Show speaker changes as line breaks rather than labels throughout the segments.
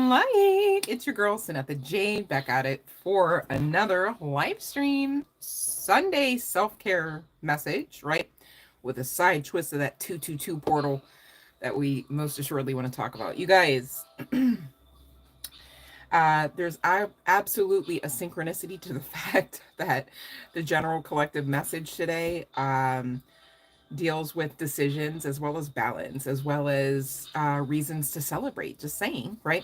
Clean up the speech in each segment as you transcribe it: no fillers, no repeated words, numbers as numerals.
and light. It's your girl, CYNETHA JADE, back at it for another live stream Sunday self-care message, right? With a side twist of that 222 portal that we most assuredly want to talk about. You guys, there's absolutely a synchronicity to the fact that the general collective message today deals with decisions as well as balance, as well as reasons to celebrate, just saying, right?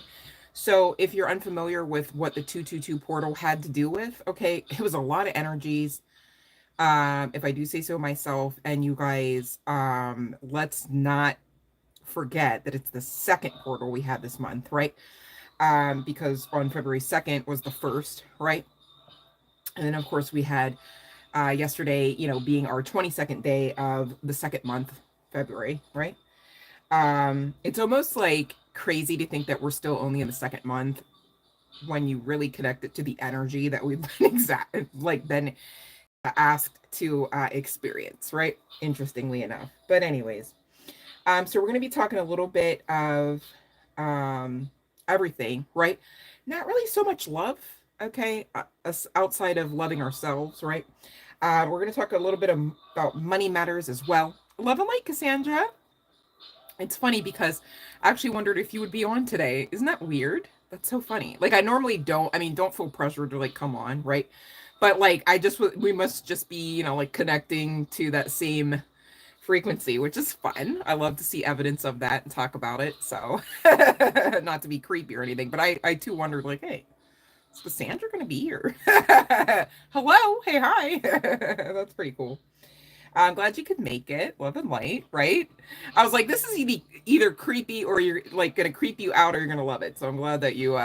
So if you're unfamiliar with what the 222 portal had to do with, okay, it was a lot of energies. If I do say so myself, and you guys, let's not forget that it's the second portal we had this month, right? Because on February 2nd was the first, right? And then of course we had yesterday, you know, being our 22nd day of the second month, February, right? It's almost like crazy to think that we're still only in the second month when you really connect it to the energy that we've been asked to experience, right? Interestingly enough. But anyways, so we're going to be talking a little bit of everything, right? Not really so much love, okay, outside of loving ourselves, right? We're going to talk a little bit about money matters as well. Love and light, Cassandra. It's funny because I actually wondered if you would be on today. Isn't that weird? That's so funny. Like, I normally don't, I mean, don't feel pressured to like come on, right? But like, we must just be, you know, like connecting to that same frequency, which is fun. I love to see evidence of that and talk about it. So not to be creepy or anything, but I too wondered like, hey, is Cassandra going to be here? Hello. Hey, hi. That's pretty cool. I'm glad you could make it. Love and light, right? I was like, this is either creepy or you're like gonna creep you out or you're gonna love it. So I'm glad that you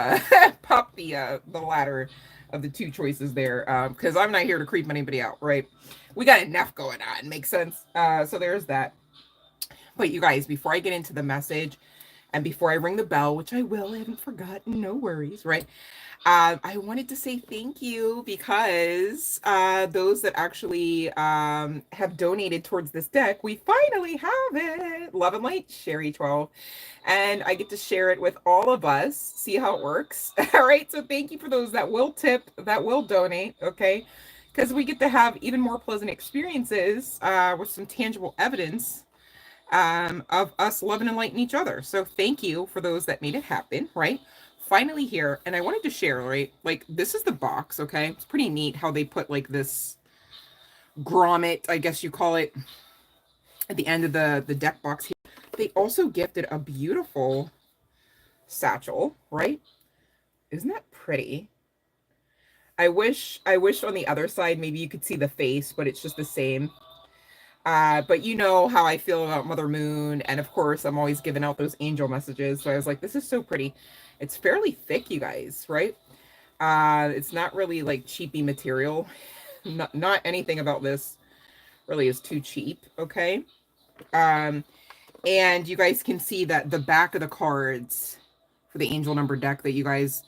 popped the latter of the two choices there. Because I'm not here to creep anybody out, right? We got enough going on. Makes sense. So there's that. But you guys, before I get into the message and before I ring the bell, which I will, I haven't forgotten, no worries, right? I wanted to say thank you because those that actually have donated towards this deck, we finally have it. Love and Light, Sherry 12. And I get to share it with all of us, see how it works. All right, so thank you for those that will tip, that will donate, okay? Because we get to have even more pleasant experiences with some tangible evidence of us loving and lighting each other. So thank you for those that made it happen, right? Finally here, and I wanted to share, right? Like, this is the box, okay? It's pretty neat how they put like this grommet, I guess you call it, at the end of the deck box here. They also gifted a beautiful satchel, right? Isn't that pretty? I wish on the other side maybe you could see the face, but it's just the same. But you know how I feel about Mother Moon, and of course I'm always giving out those angel messages. So I was like, this is so pretty. It's fairly thick, you guys, right? It's not really like cheapy material. Not anything about this really is too cheap, okay? And you guys can see that the back of the cards for the angel number deck that you guys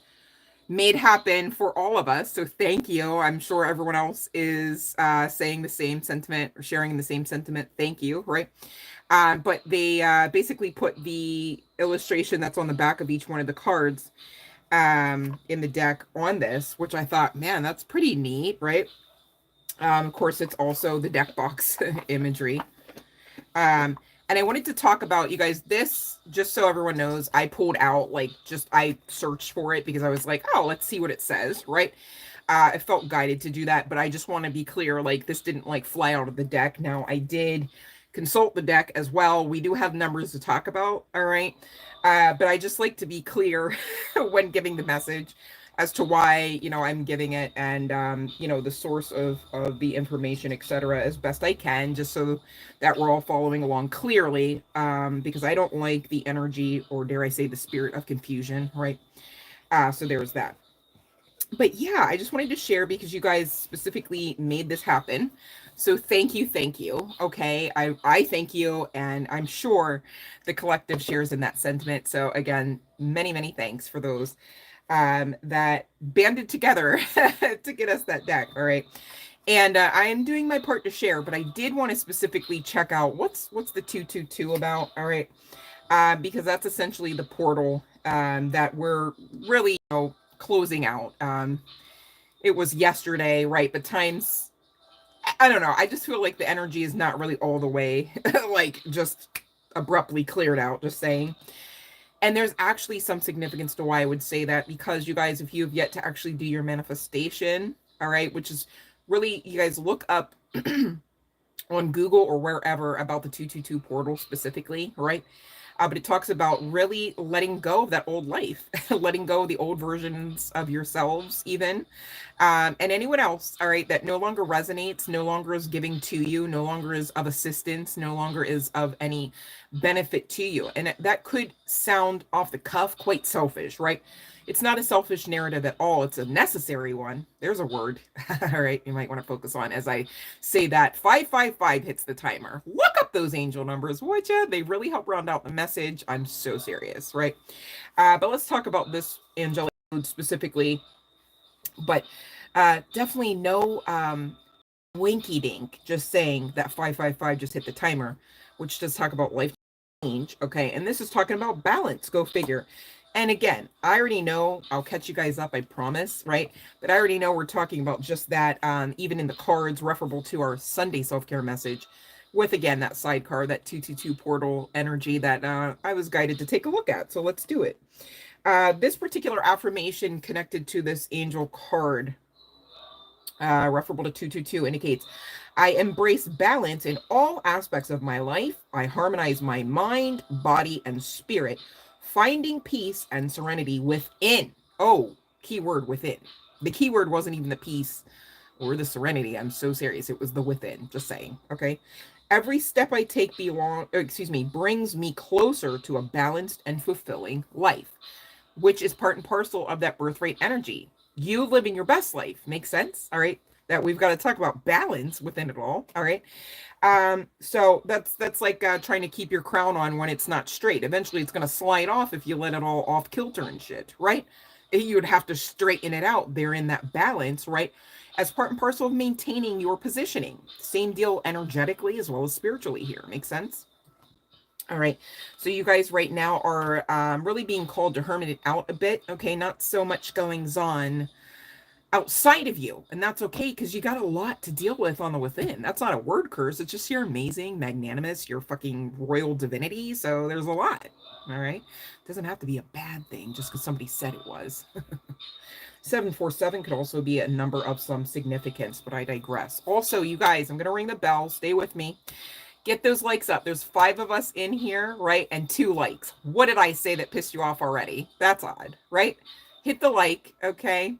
made happen for all of us. So thank you. I'm sure everyone else is saying the same sentiment or sharing the same sentiment. Thank you, right? But they basically put the illustration that's on the back of each one of the cards in the deck on this, which I thought, man, that's pretty neat, right? Of course, it's also the deck box imagery. And I wanted to talk about, you guys, this, just so everyone knows, I pulled out, like, I searched for it because I was like, oh, let's see what it says, right? I felt guided to do that, but I just want to be clear, like, this didn't, like, fly out of the deck. Now, I did consult the deck as well. We do have numbers to talk about, all right? But I just like to be clear when giving the message as to why, you know, I'm giving it, and, you know, the source of the information, etc., as best I can, just so that we're all following along clearly, because I don't like the energy, or dare I say the spirit of confusion, right? So there's that. But yeah, I just wanted to share because you guys specifically made this happen. So thank you, okay? I thank you, and I'm sure the collective shares in that sentiment. So again, many, many thanks for those that banded together to get us that deck, all right? And I am doing my part to share, but I did want to specifically check out what's the 222 about, all right? because that's essentially the portal that we're really, closing out. It was yesterday, right? But times, I don't know. I just feel like the energy is not really all the way, like just abruptly cleared out, just saying. And there's actually some significance to why I would say that, because you guys, if you have yet to actually do your manifestation, all right, which is really, you guys look up on Google or wherever about the 222 portal specifically, right? But it talks about really letting go of that old life, letting go of the old versions of yourselves, even, and anyone else, all right, that no longer resonates, no longer is giving to you, no longer is of assistance, no longer is of any benefit to you. And that could sound off the cuff quite selfish, right? It's not a selfish narrative at all. It's a necessary one. There's a word, all right, you might want to focus on as I say that. 555 hits the timer. Look up those angel numbers, would you? They really help round out the message. I'm so serious, right? But let's talk about this angelic code specifically. But definitely no winky dink just saying that 555 just hit the timer, which does talk about life change. Okay, and this is talking about balance. Go figure. And again, I already know, I'll catch you guys up, I promise, right? But I already know we're talking about just that, even in the cards referable to our Sunday self-care message, with, again, that sidecar, that 222 portal energy that I was guided to take a look at. So let's do it. This particular affirmation connected to this angel card, referable to 222, indicates, I embrace balance in all aspects of my life. I harmonize my mind, body, and spirit, finding peace and serenity within. Oh, keyword within. The keyword wasn't even the peace or the serenity. I'm so serious. It was the within, just saying. Okay. Every step I take brings me closer to a balanced and fulfilling life, which is part and parcel of that birthright energy. You living your best life. Makes sense? All right. That we've got to talk about balance within it all. All right. So that's like trying to keep your crown on when it's not straight. Eventually it's going to slide off if you let it all off kilter and shit, right? You would have to straighten it out there in that balance, right? As part and parcel of maintaining your positioning. Same deal energetically as well as spiritually here. Makes sense? All right. So you guys right now are really being called to hermit it out a bit. Okay. Not so much goings on outside of you, and that's okay, because you got a lot to deal with on the within. That's not a word curse. It's just you're amazing, magnanimous, you're fucking royal divinity. So there's a lot. All right. Doesn't have to be a bad thing just because somebody said it was. 747 could also be a number of some significance, but I digress. Also, you guys, I'm gonna ring the bell. Stay with me. Get those likes up. There's 5 of us in here, right? And 2 likes. What did I say that pissed you off already? That's odd, right? Hit the like, okay?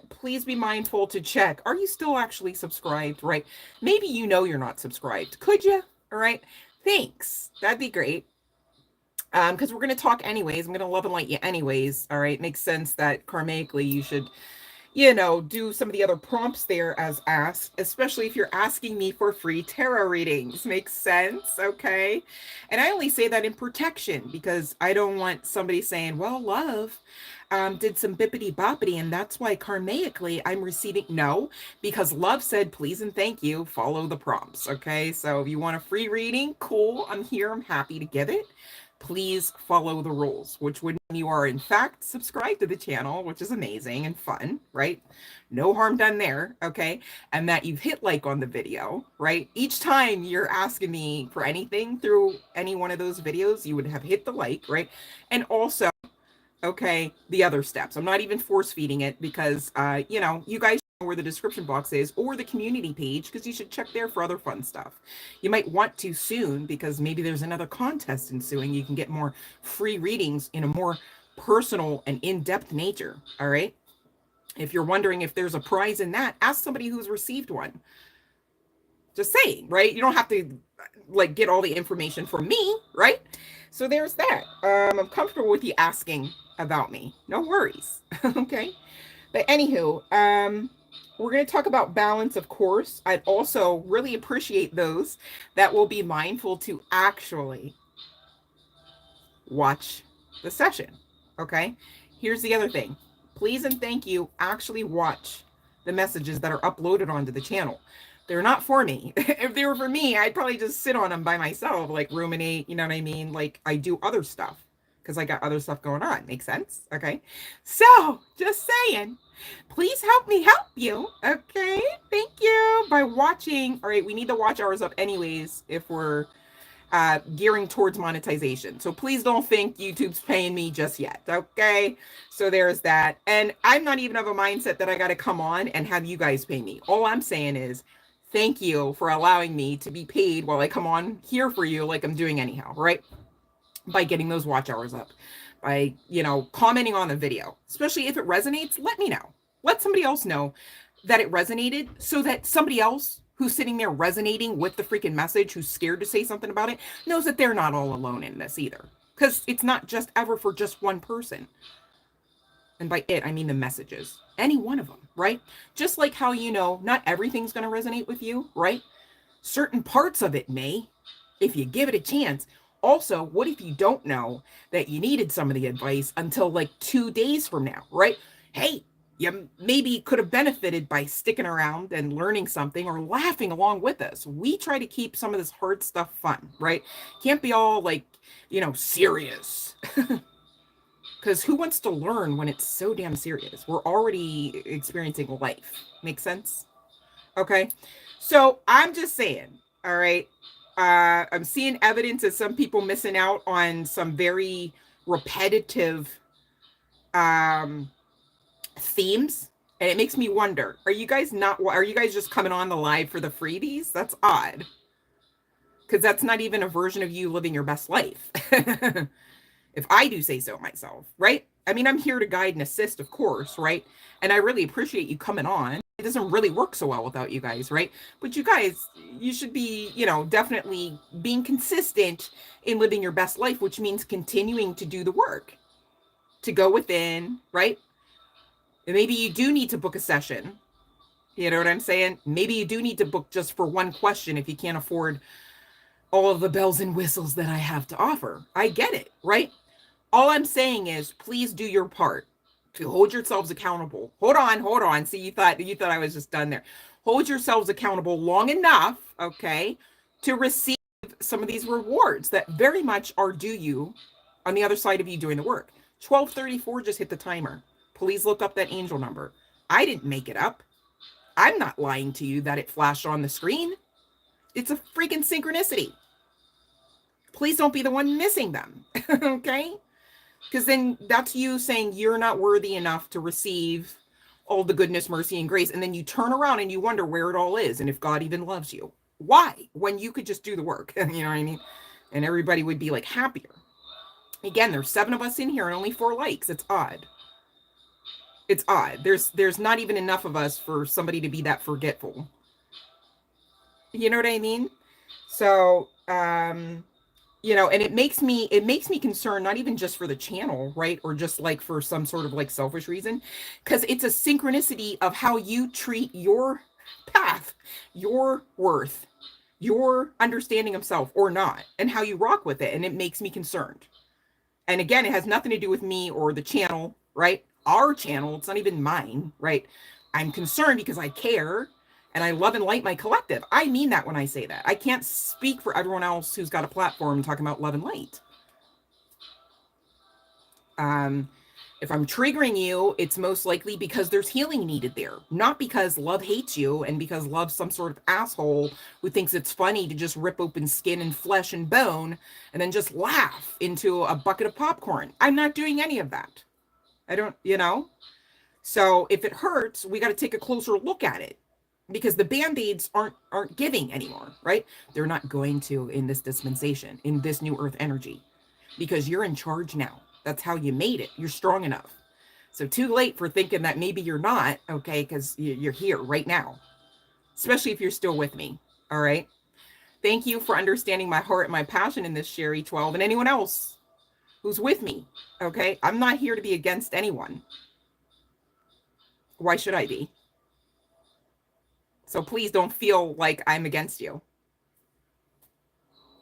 Please be mindful to check. Are you still actually subscribed, right? Maybe you know you're not subscribed. Could you? All right. Thanks. That'd be great. Because we're going to talk anyways. I'm going to love and light you anyways. All right. Makes sense that karmically you should, do some of the other prompts there as asked, especially if you're asking me for free tarot readings. Makes sense, okay? And I only say that in protection, because I don't want somebody saying, well, love did some bippity boppity, and that's why karmically I'm receiving. No, because love said, please and thank you, follow the prompts, okay? So if you want a free reading, cool, I'm here, I'm happy to give it. Please follow the rules, which would mean you are in fact subscribed to the channel, which is amazing and fun, right? No harm done there, okay? And that you've hit like on the video, right? Each time you're asking me for anything through any one of those videos, you would have hit the like, right? And also, okay, the other steps. I'm not even force feeding it, because, you guys know where the description box is, or the community page, because you should check there for other fun stuff. You might want to soon, because maybe there's another contest ensuing. You can get more free readings in a more personal and in-depth nature. All right. If you're wondering if there's a prize in that, ask somebody who's received one. Just saying, right? You don't have to like get all the information from me, right? So there's that. I'm comfortable with you asking about me. No worries. Okay. But anywho, we're going to talk about balance, of course. I'd also really appreciate those that will be mindful to actually watch the session. Okay. Here's the other thing. Please and thank you, actually watch the messages that are uploaded onto the channel. They're not for me. If they were for me, I'd probably just sit on them by myself, like ruminate, you know what I mean? Like I do other stuff because I got other stuff going on. Makes sense? Okay. So just saying, please help me help you. Okay. Thank you by watching. All right. We need the watch hours up anyways if we're gearing towards monetization. So please don't think YouTube's paying me just yet. Okay. So there's that. And I'm not even of a mindset that I got to come on and have you guys pay me. All I'm saying is thank you for allowing me to be paid while I come on here for you, like I'm doing anyhow, right? By getting those watch hours up, by, commenting on the video, especially if it resonates, let me know. Let somebody else know that it resonated so that somebody else who's sitting there resonating with the freaking message, who's scared to say something about it, knows that they're not all alone in this either. Because it's not just ever for just one person. And by it, I mean the messages. Any one of them, right? Just like how, not everything's going to resonate with you, right? Certain parts of it may, if you give it a chance. Also, what if you don't know that you needed some of the advice until like 2 days from now, right? Hey, you maybe could have benefited by sticking around and learning something or laughing along with us. We try to keep some of this hard stuff fun, right? Can't be all like, serious. Because who wants to learn when it's so damn serious? We're already experiencing life. Make sense? Okay. So I'm just saying, all right. I'm seeing evidence of some people missing out on some very repetitive themes. And it makes me wonder, are you guys just coming on the live for the freebies? That's odd. Because that's not even a version of you living your best life. If I do say so myself, right? I mean, I'm here to guide and assist, of course, right? And I really appreciate you coming on. It doesn't really work so well without you guys, right? But you guys, you should be, definitely being consistent in living your best life, which means continuing to do the work, to go within, right? And maybe you do need to book a session. You know what I'm saying? Maybe you do need to book just for one question if you can't afford all of the bells and whistles that I have to offer. I get it, right? All I'm saying is please do your part to hold yourselves accountable. Hold on. See, you thought I was just done there. Hold yourselves accountable long enough, okay, to receive some of these rewards that very much are due you on the other side of you doing the work. 12:34 just hit the timer. Please look up that angel number. I didn't make it up. I'm not lying to you that it flashed on the screen. It's a freaking synchronicity. Please don't be the one missing them, okay? Because then that's you saying you're not worthy enough to receive all the goodness, mercy, and grace. And then you turn around and you wonder where it all is and if God even loves you. Why? When you could just do the work, you know what I mean? And everybody would be like happier. Again, there's 7 of us in here and only 4 likes. It's odd. It's odd. There's not even enough of us for somebody to be that forgetful. You know what I mean? So, and it makes me concerned, not even just for the channel, right? Or just like for some sort of like selfish reason, because it's a synchronicity of how you treat your path, your worth, your understanding of self or not, and how you rock with it. And it makes me concerned. And again, it has nothing to do with me or the channel, right? Our channel, it's not even mine, right? I'm concerned because I care. And I love and light my collective. I mean that when I say that. I can't speak for everyone else who's got a platform talking about love and light. If I'm triggering you, it's most likely because there's healing needed there. Not because love hates you and because love's some sort of asshole who thinks it's funny to just rip open skin and flesh and bone and then just laugh into a bucket of popcorn. I'm not doing any of that. I don't, So if it hurts, we got to take a closer look at it. Because the band-aids aren't giving anymore, right? They're not going to in this dispensation, in this new earth energy, because you're in charge now. That's how you made it. You're strong enough. So too late for thinking that maybe you're not, okay, because you're here right now, especially if you're still with me, all right? Thank you for understanding my heart and my passion in this, Sherry 12, and anyone else who's with me, okay? I'm not here to be against anyone. Why should I be? So please don't feel like I'm against you.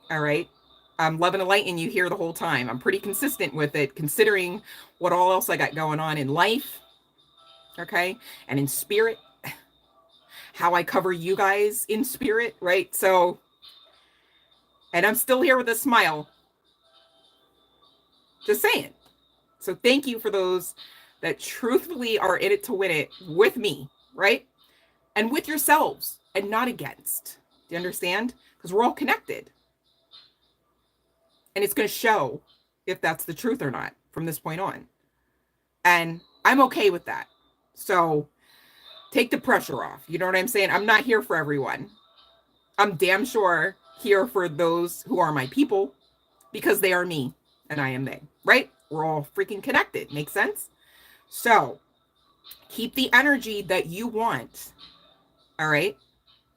All right. I'm loving and lighting you here the whole time. I'm pretty consistent with it, considering what all else I got going on in life. Okay. And in spirit. how I cover you guys in spirit, right? So, and I'm still here with a smile. Just saying. So thank you for those that truthfully are in it to win it with me, right? And with yourselves and not against. Do you understand? Because we're all connected. And it's going to show if that's the truth or not from this point on. And I'm okay with that. So take the pressure off. You know what I'm saying? I'm not here for everyone. I'm damn sure here for those who are my people because they are me and I am they, right? We're all freaking connected. Makes sense? So keep the energy that you want, all right,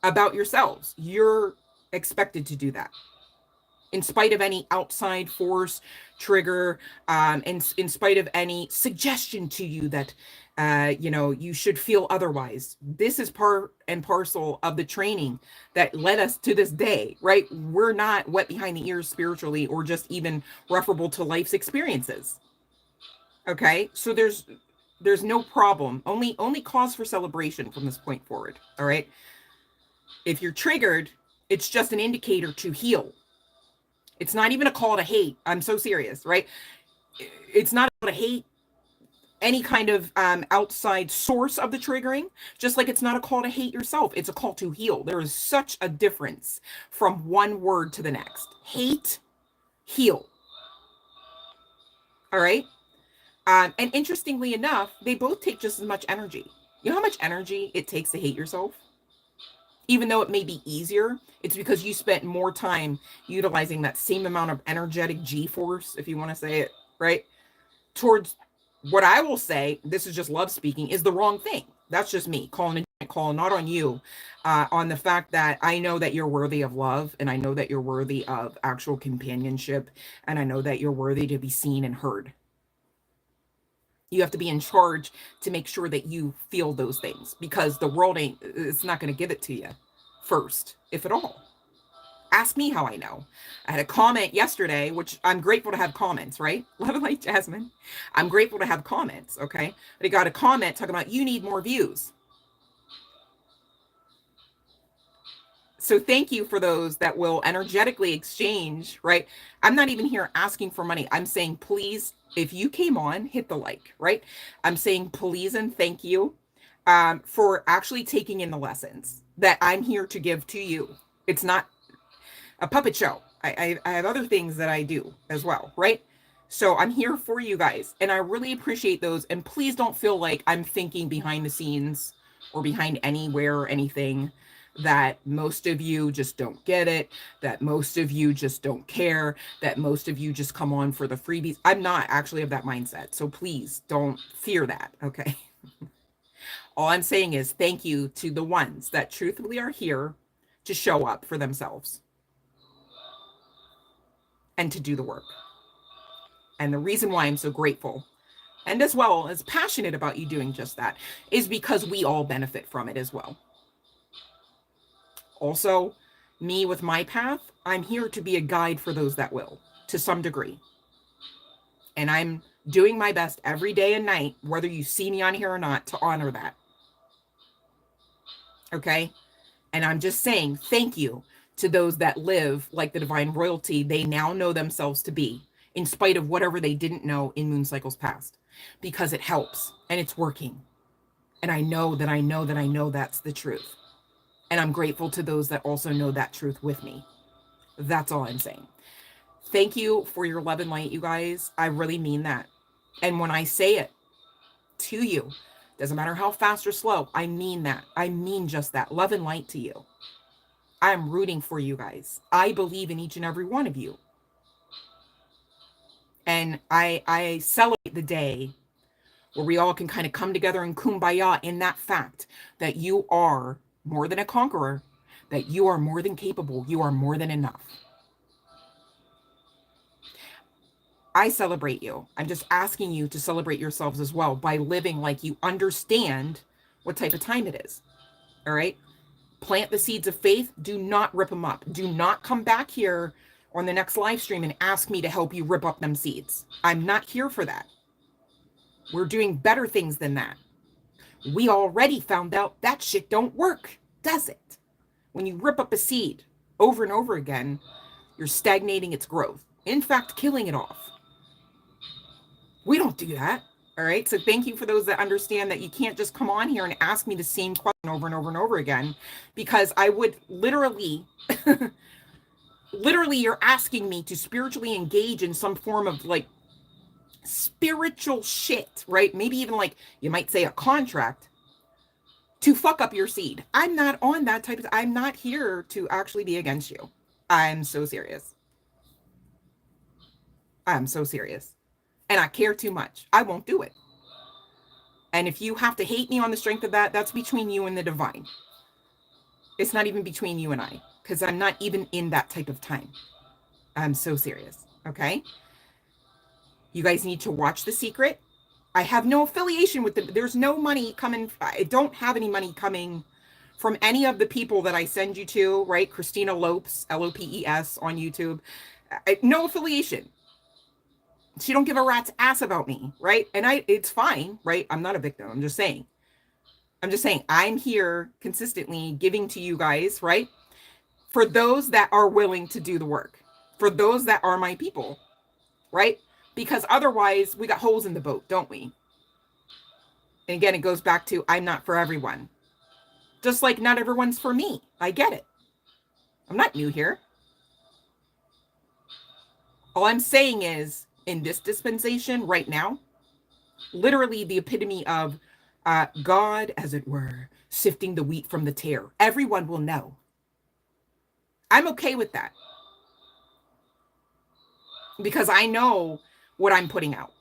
about yourselves. You're expected to do that. In spite of any outside force, trigger, in spite of any suggestion to you that, you should feel otherwise. This is part and parcel of the training that led us to this day, right? We're not wet behind the ears spiritually or just even referable to life's experiences. Okay, so there's no problem. Only cause for celebration from this point forward. All right. If you're triggered, it's just an indicator to heal. It's not even a call to hate. I'm so serious, right? It's not a call to hate any kind of outside source of the triggering, just like it's not a call to hate yourself. It's a call to heal. There is such a difference from one word to the next. Hate, heal. All right? And interestingly enough, they both take just as much energy. You know how much energy it takes to hate yourself? Even though it may be easier, it's because you spent more time utilizing that same amount of energetic G-force, if you want to say it, right? Towards what I will say, this is just love speaking, is the wrong thing. That's just me calling a call, not on you, on the fact that I know that you're worthy of love, and I know that you're worthy of actual companionship, and I know that you're worthy to be seen and heard. You have to be in charge to make sure that you feel those things, because the world it's not going to give it to you first, if at all. Ask me how I know. I had a comment yesterday, which I'm grateful to have comments, right? Love and light, Jasmine. I'm grateful to have comments, okay? But I got a comment talking about you need more views. So thank you for those that will energetically exchange, right? I'm not even here asking for money. I'm saying, please, if you came on, hit the like, right? I'm saying please and thank you for actually taking in the lessons that I'm here to give to you. It's not a puppet show. I have other things that I do as well, right? So I'm here for you guys, and I really appreciate those. And please don't feel like I'm thinking behind the scenes or behind anywhere or anything, that most of you just don't get it, that most of you just don't care, that most of you just come on for the freebies. I'm not actually of that mindset. So please don't fear that, okay? All I'm saying is thank you to the ones that truthfully are here to show up for themselves and to do the work. And the reason why I'm so grateful and as well as passionate about you doing just that is because we all benefit from it as well. Also, me with my path, I'm here to be a guide for those that will, to some degree. And I'm doing my best every day and night, whether you see me on here or not, to honor that. Okay? And I'm just saying thank you to those that live like the divine royalty they now know themselves to be, in spite of whatever they didn't know in moon cycles past, because it helps and it's working. And I know that I know that I know that's the truth. And I'm grateful to those that also know that truth with me. That's all I'm saying. Thank you for your love and light, you guys. I really mean that. And when I say it to you, doesn't matter how fast or slow, I mean that. I mean just that. Love and light to you. I'm rooting for you guys. I believe in each and every one of you. And I celebrate the day where we all can kind of come together and kumbaya in that fact that you are more than a conqueror, that you are more than capable, you are more than enough. I celebrate you. I'm just asking you to celebrate yourselves as well by living like you understand what type of time it is. All right? Plant the seeds of faith. Do not rip them up. Do not come back here on the next live stream and ask me to help you rip up them seeds. I'm not here for that. We're doing better things than that. We already found out that shit don't work, does it? When you rip up a seed over and over again, you're stagnating its growth. In fact, killing it off. We don't do that. All right. So thank you for those that understand that you can't just come on here and ask me the same question over and over and over again, because I would literally, literally, you're asking me to spiritually engage in some form of like spiritual shit, right? Maybe even like you might say a contract to fuck up your seed. I'm not on that type of, I'm not here to actually be against you. I'm so serious. I'm so serious. And I care too much. I won't do it. And if you have to hate me on the strength of that, that's between you and the divine. It's not even between you and I, because I'm not even in that type of time. I'm so serious. Okay. You guys need to watch The Secret. I have no affiliation with them. There's no money coming. I don't have any money coming from any of the people that I send you to, right? Christina Lopes, Lopes on YouTube. No affiliation. She don't give a rat's ass about me, right? And it's fine, right? I'm not a victim. I'm just saying I'm here consistently giving to you guys, right? For those that are willing to do the work, for those that are my people, right? Because otherwise we got holes in the boat, don't we? And again, it goes back to, I'm not for everyone. Just like not everyone's for me. I get it. I'm not new here. All I'm saying is, in this dispensation right now, literally the epitome of God, as it were, sifting the wheat from the tare. Everyone will know. I'm okay with that. Because I know what I'm putting out.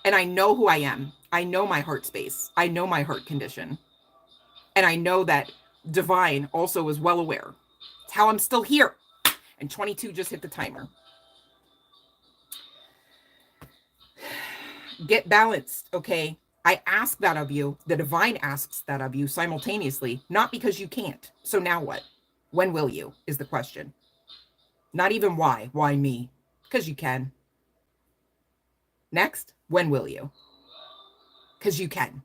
And I know who I am. I know my heart space. I know my heart condition. And I know that divine also is well aware. It's how I'm still here. And 22 just hit the timer. Get balanced, okay? I ask that of you. The divine asks that of you simultaneously, not because you can't. So now what? When will you is the question. Not even why. Why me? Because you can. Next, when will you? Because you can.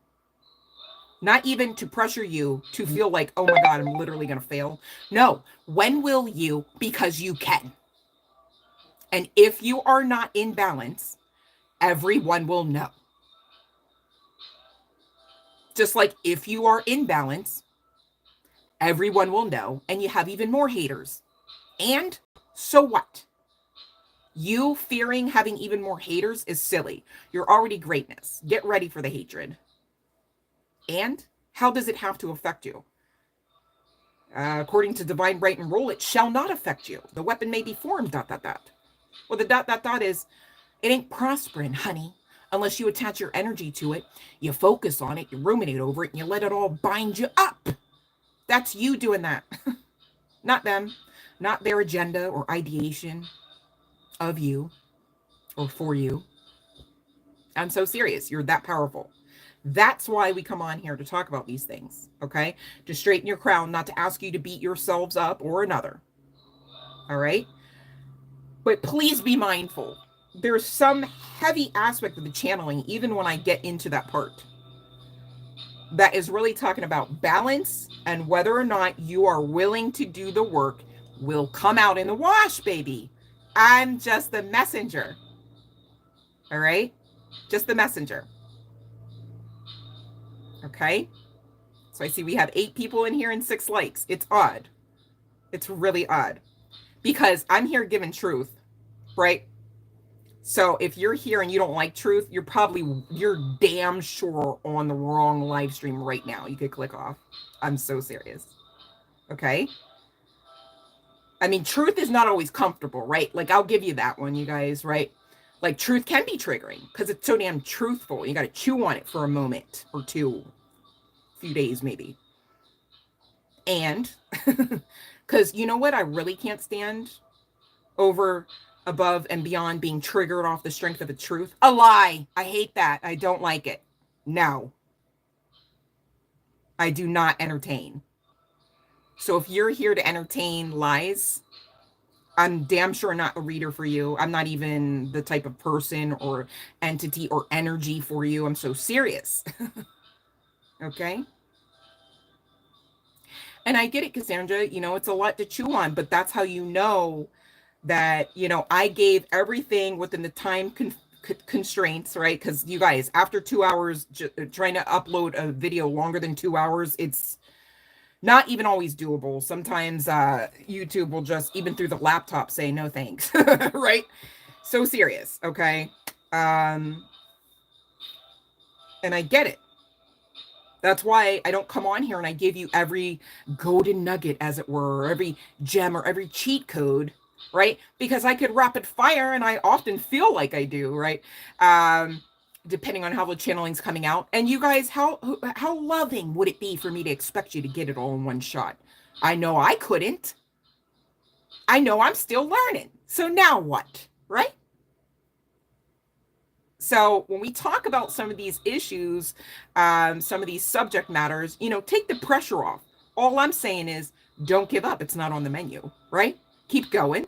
Not even to pressure you to feel like, oh my God, I'm literally going to fail. No, when will you? Because you can. And if you are not in balance, everyone will know. Just like if you are in balance, everyone will know, and you have even more haters. And so what? You fearing having even more haters is silly. You're already greatness. Get ready for the hatred. And how does it have to affect you? According to divine right and rule, it shall not affect you. The weapon may be formed, ... Well, the ... is, it ain't prospering, honey, unless you attach your energy to it, you focus on it, you ruminate over it, and you let it all bind you up. That's you doing that. Not them, not their agenda or ideation of you or for you. I'm so serious. You're that powerful. That's why we come on here to talk about these things, okay? To straighten your crown, not to ask you to beat yourselves up or another. All right? But please be mindful. There's some heavy aspect of the channeling, even when I get into that part, that is really talking about balance and whether or not you are willing to do the work will come out in the wash, baby. I'm just the messenger. All right? Just the messenger. Okay? So I see we have 8 people in here and 6 likes. It's odd. It's really odd. Because I'm here giving truth, right? So if you're here and you don't like truth, you're damn sure on the wrong live stream right now. You could click off. I'm so serious. Okay? I mean, truth is not always comfortable, right? Like, I'll give you that one, you guys, right? Like, truth can be triggering because it's so damn truthful. You got to chew on it for a moment or two, a few days maybe. And because you know what I really can't stand over, above, and beyond being triggered off the strength of the truth? A lie. I hate that. I don't like it. No. I do not entertain. So if you're here to entertain lies, I'm damn sure not a reader for you. I'm not even the type of person or entity or energy for you. I'm so serious. Okay. And I get it, Cassandra, it's a lot to chew on, but that's how you know that, I gave everything within the time constraints, right? Because you guys, after 2 hours, trying to upload a video longer than 2 hours, it's not even always doable. Sometimes YouTube will just, even through the laptop, say no thanks, right? So serious, okay? And I get it. That's why I don't come on here and I give you every golden nugget, as it were, or every gem or every cheat code, right? Because I could rapid fire, and I often feel like I do, right? Depending on how the channeling's coming out. And you guys, how loving would it be for me to expect you to get it all in one shot? I know I couldn't. I know I'm still learning. So now what, right? So when we talk about some of these issues, some of these subject matters, take the pressure off. All I'm saying is don't give up. It's not on the menu, right? Keep going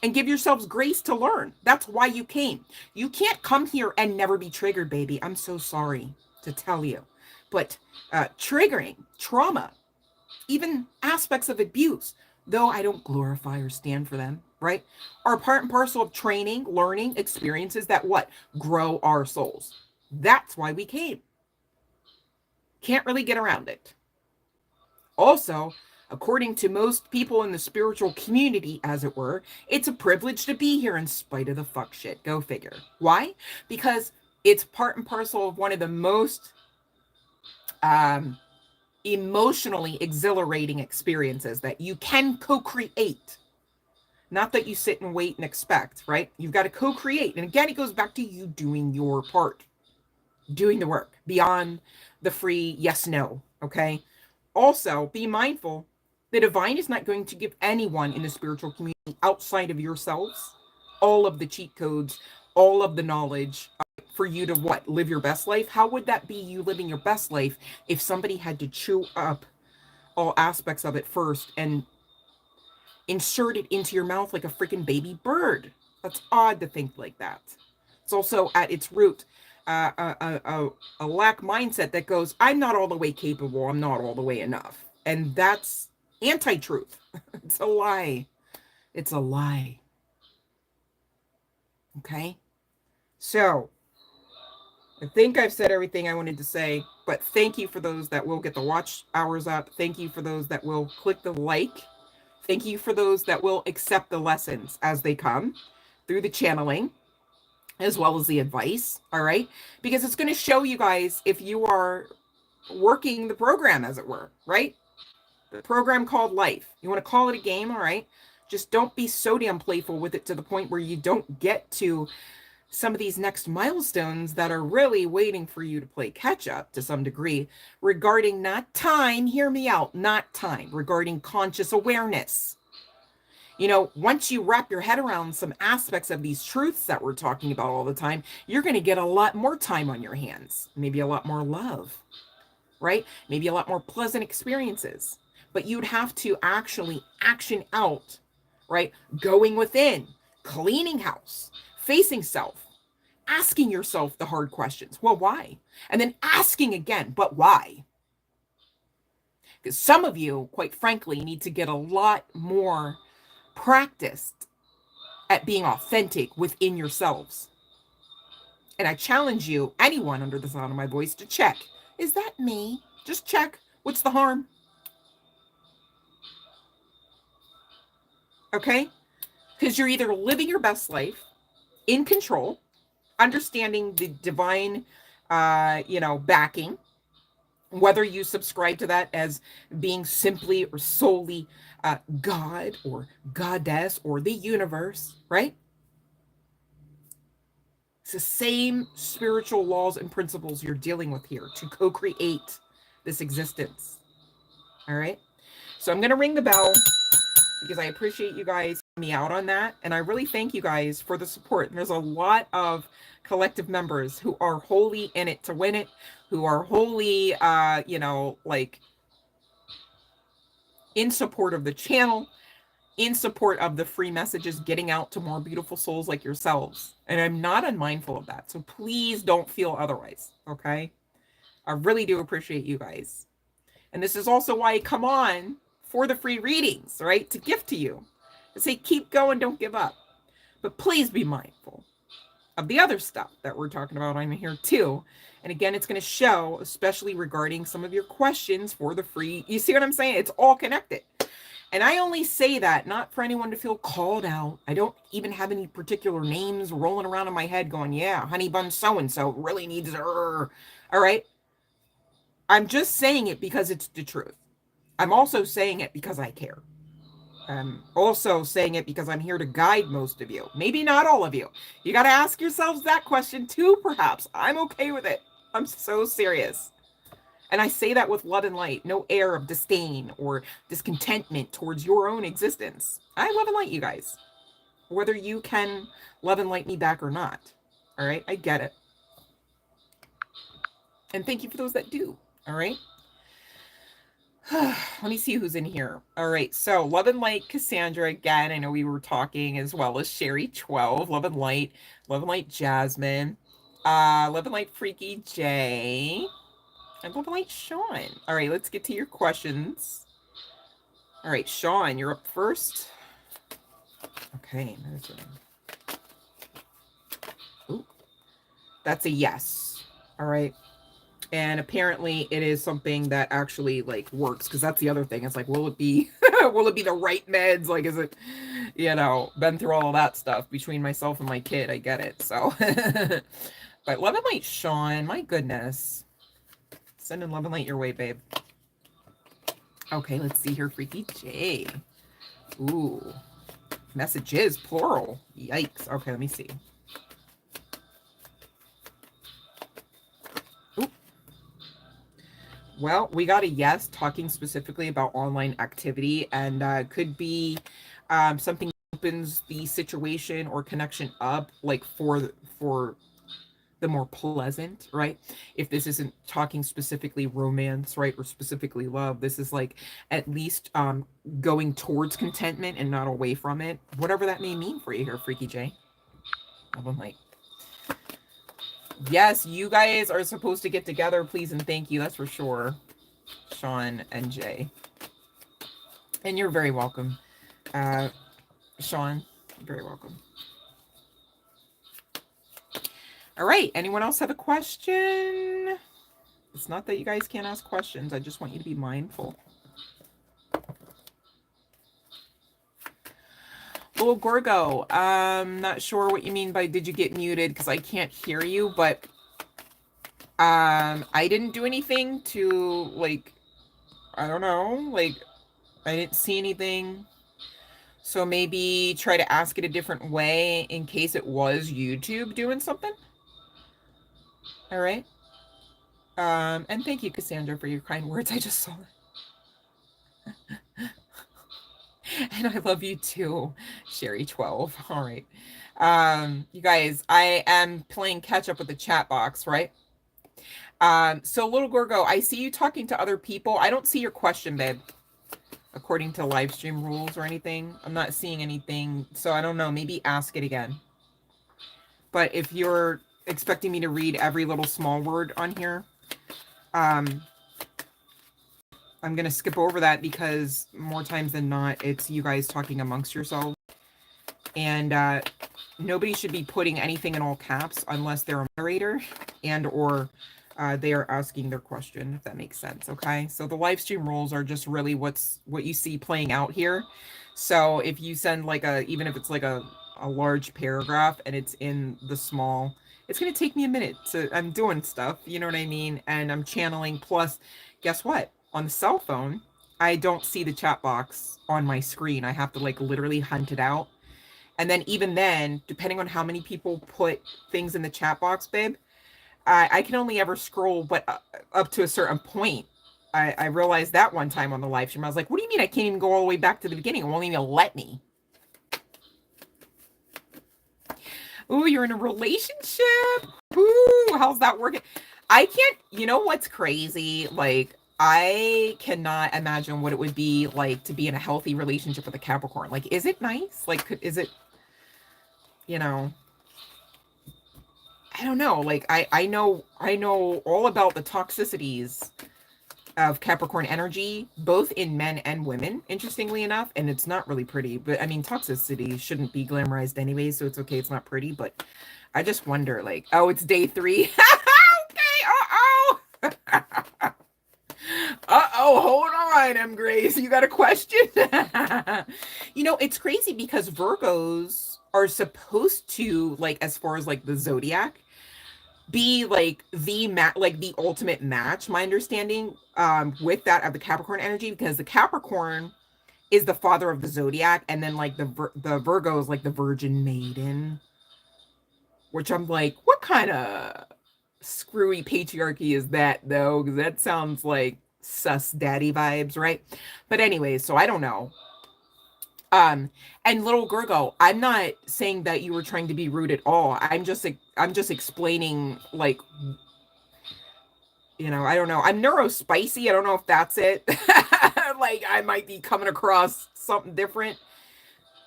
and give yourselves grace to learn. That's why you came. You can't come here and never be triggered, baby. I'm so sorry to tell you. But triggering, trauma, even aspects of abuse, though I don't glorify or stand for them, right, are part and parcel of training, learning, experiences that what? Grow our souls. That's why we came. Can't really get around it. Also, according to most people in the spiritual community, as it were, it's a privilege to be here in spite of the fuck shit. Go figure. Why? Because it's part and parcel of one of the most emotionally exhilarating experiences that you can co-create. Not that you sit and wait and expect, right? You've got to co-create. And again, it goes back to you doing your part, doing the work beyond the free yes, no, okay? Also, be mindful, the divine is not going to give anyone in the spiritual community outside of yourselves all of the cheat codes, all of the knowledge for you to what? Live your best life? How would that be you living your best life if somebody had to chew up all aspects of it first and insert it into your mouth like a freaking baby bird? That's odd to think like that. It's also at its root a lack mindset that goes, I'm not all the way capable, I'm not all the way enough. And that's anti-truth. It's a lie. It's a lie. Okay? So, I think I've said everything I wanted to say, but thank you for those that will get the watch hours up. Thank you for those that will click the like. Thank you for those that will accept the lessons as they come through the channeling, as well as the advice, all right? Because it's going to show you guys if you are working the program, as it were, right? The program called life. You want to call it a game, all right? Just don't be so damn playful with it to the point where you don't get to some of these next milestones that are really waiting for you to play catch up to some degree regarding not time, hear me out, not time, regarding conscious awareness. Once you wrap your head around some aspects of these truths that we're talking about all the time, you're going to get a lot more time on your hands, maybe a lot more love, right? Maybe a lot more pleasant experiences. But you'd have to actually action out, right? Going within, cleaning house, facing self, asking yourself the hard questions. Well, why? And then asking again, but why? Because some of you, quite frankly, need to get a lot more practiced at being authentic within yourselves. And I challenge you, anyone under the sound of my voice, to check. Is that me? Just check. What's the harm? Okay? Because you're either living your best life in control, understanding the divine, backing, whether you subscribe to that as being simply or solely God or goddess or the universe, right? It's the same spiritual laws and principles you're dealing with here to co-create this existence. All right? So I'm going to ring the bell because I appreciate you guys me out on that. And I really thank you guys for the support. And there's a lot of collective members who are wholly in it to win it, who are wholly, in support of the channel, in support of the free messages getting out to more beautiful souls like yourselves. And I'm not unmindful of that. So please don't feel otherwise. Okay. I really do appreciate you guys. And this is also why I come on for the free readings, right? To gift to you. To say, keep going, don't give up. But please be mindful of the other stuff that we're talking about on here too. And again, it's going to show, especially regarding some of your questions for the free. You see what I'm saying? It's all connected. And I only say that not for anyone to feel called out. I don't even have any particular names rolling around in my head going, yeah, honey bun so-and-so really needs her. All right. I'm just saying it because it's the truth. I'm also saying it because I care. I'm also saying it because I'm here to guide most of you. Maybe not all of you. You got to ask yourselves that question too, perhaps. I'm okay with it. I'm so serious. And I say that with love and light, no air of disdain or discontentment towards your own existence. I love and light you guys, whether you can love and light me back or not. All right, I get it. And thank you for those that do. All right. Let me see who's in here. All right, so love and light Cassandra again. I know we were talking, as well as Sherry 12, love and light Jasmine, love and light Freaky J. And love and light Sean. All right, let's get to your questions. All right, Sean, you're up first. Okay, ooh, that's a yes. All right. And apparently it is something that actually like works, because that's the other thing. It's like, will it be will it be the right meds? Like, is it, you know, been through all that stuff between myself and my kid. I get it. So but love and light Sean, my goodness. Sending love and light your way, babe. Okay, let's see here. Freaky J. Ooh. Messages, plural. Yikes. Okay, let me see. Well, we got a yes, talking specifically about online activity, and could be something opens the situation or connection up, like for the more pleasant, right? If this isn't talking specifically romance, right, or specifically love, this is like at least going towards contentment and not away from it, whatever that may mean for you here, Freaky J. I'm like, yes, you guys are supposed to get together, please and thank you. That's for sure, Sean and Jay. And you're very welcome, Sean. You're very welcome. All right. Anyone else have a question? It's not that you guys can't ask questions. I just want you to be mindful. Little Gorgo, I'm not sure what you mean by did you get muted, because I can't hear you, but I didn't do anything to, like, I don't know, like, I didn't see anything. So maybe try to ask it a different way in case it was YouTube doing something. All right. And thank you, Cassandra, for your kind words. I just saw it. And I love you too, Sherry 12. All right. You guys, I am playing catch up with the chat box, right? So Little Gorgo, I see you talking to other people. I don't see your question, babe. According to live stream rules or anything. I'm not seeing anything. So I don't know. Maybe ask it again. But if you're expecting me to read every little small word on here, I'm going to skip over that, because more times than not, it's you guys talking amongst yourselves. And nobody should be putting anything in all caps unless they're a moderator and or they are asking their question, if that makes sense. Okay, so the live stream rules are just really what you see playing out here. So if you send like even if it's like a large paragraph and it's in the small, it's going to take me a minute I'm doing stuff, you know what I mean? And I'm channeling. Plus, guess what? On the cell phone, I don't see the chat box on my screen. I have to like literally hunt it out. And then even then, depending on how many people put things in the chat box, babe, I can only ever scroll up to a certain point. I realized that one time on the live stream. I was like, what do you mean I can't even go all the way back to the beginning? It won't even let me. Ooh, you're in a relationship? Ooh, how's that working? I can't, you know what's crazy? Like, I cannot imagine what it would be like to be in a healthy relationship with a Capricorn. Like, is it nice? Like, is it, you know, I don't know. Like I know all about the toxicities of Capricorn energy, both in men and women, interestingly enough, and it's not really pretty. But I mean, toxicity shouldn't be glamorized anyway, so it's okay. It's not pretty, but I just wonder, like, oh, it's day 3. Okay. Uh-oh. Uh-oh, hold on, M. Grace. You got a question? You know, it's crazy because Virgos are supposed to, like, as far as like the zodiac, be like the ultimate match, my understanding, with that of the Capricorn energy, because the Capricorn is the father of the zodiac, and then like the Virgo is like the virgin maiden, which I'm like, what kind of screwy patriarchy is that though? Because that sounds like sus daddy vibes, right? But anyway, so I don't know. And little Virgo, I'm not saying that you were trying to be rude at all. I'm just explaining, like, you know, I don't know. I'm neurospicy. I don't know if that's it. Like, I might be coming across something different,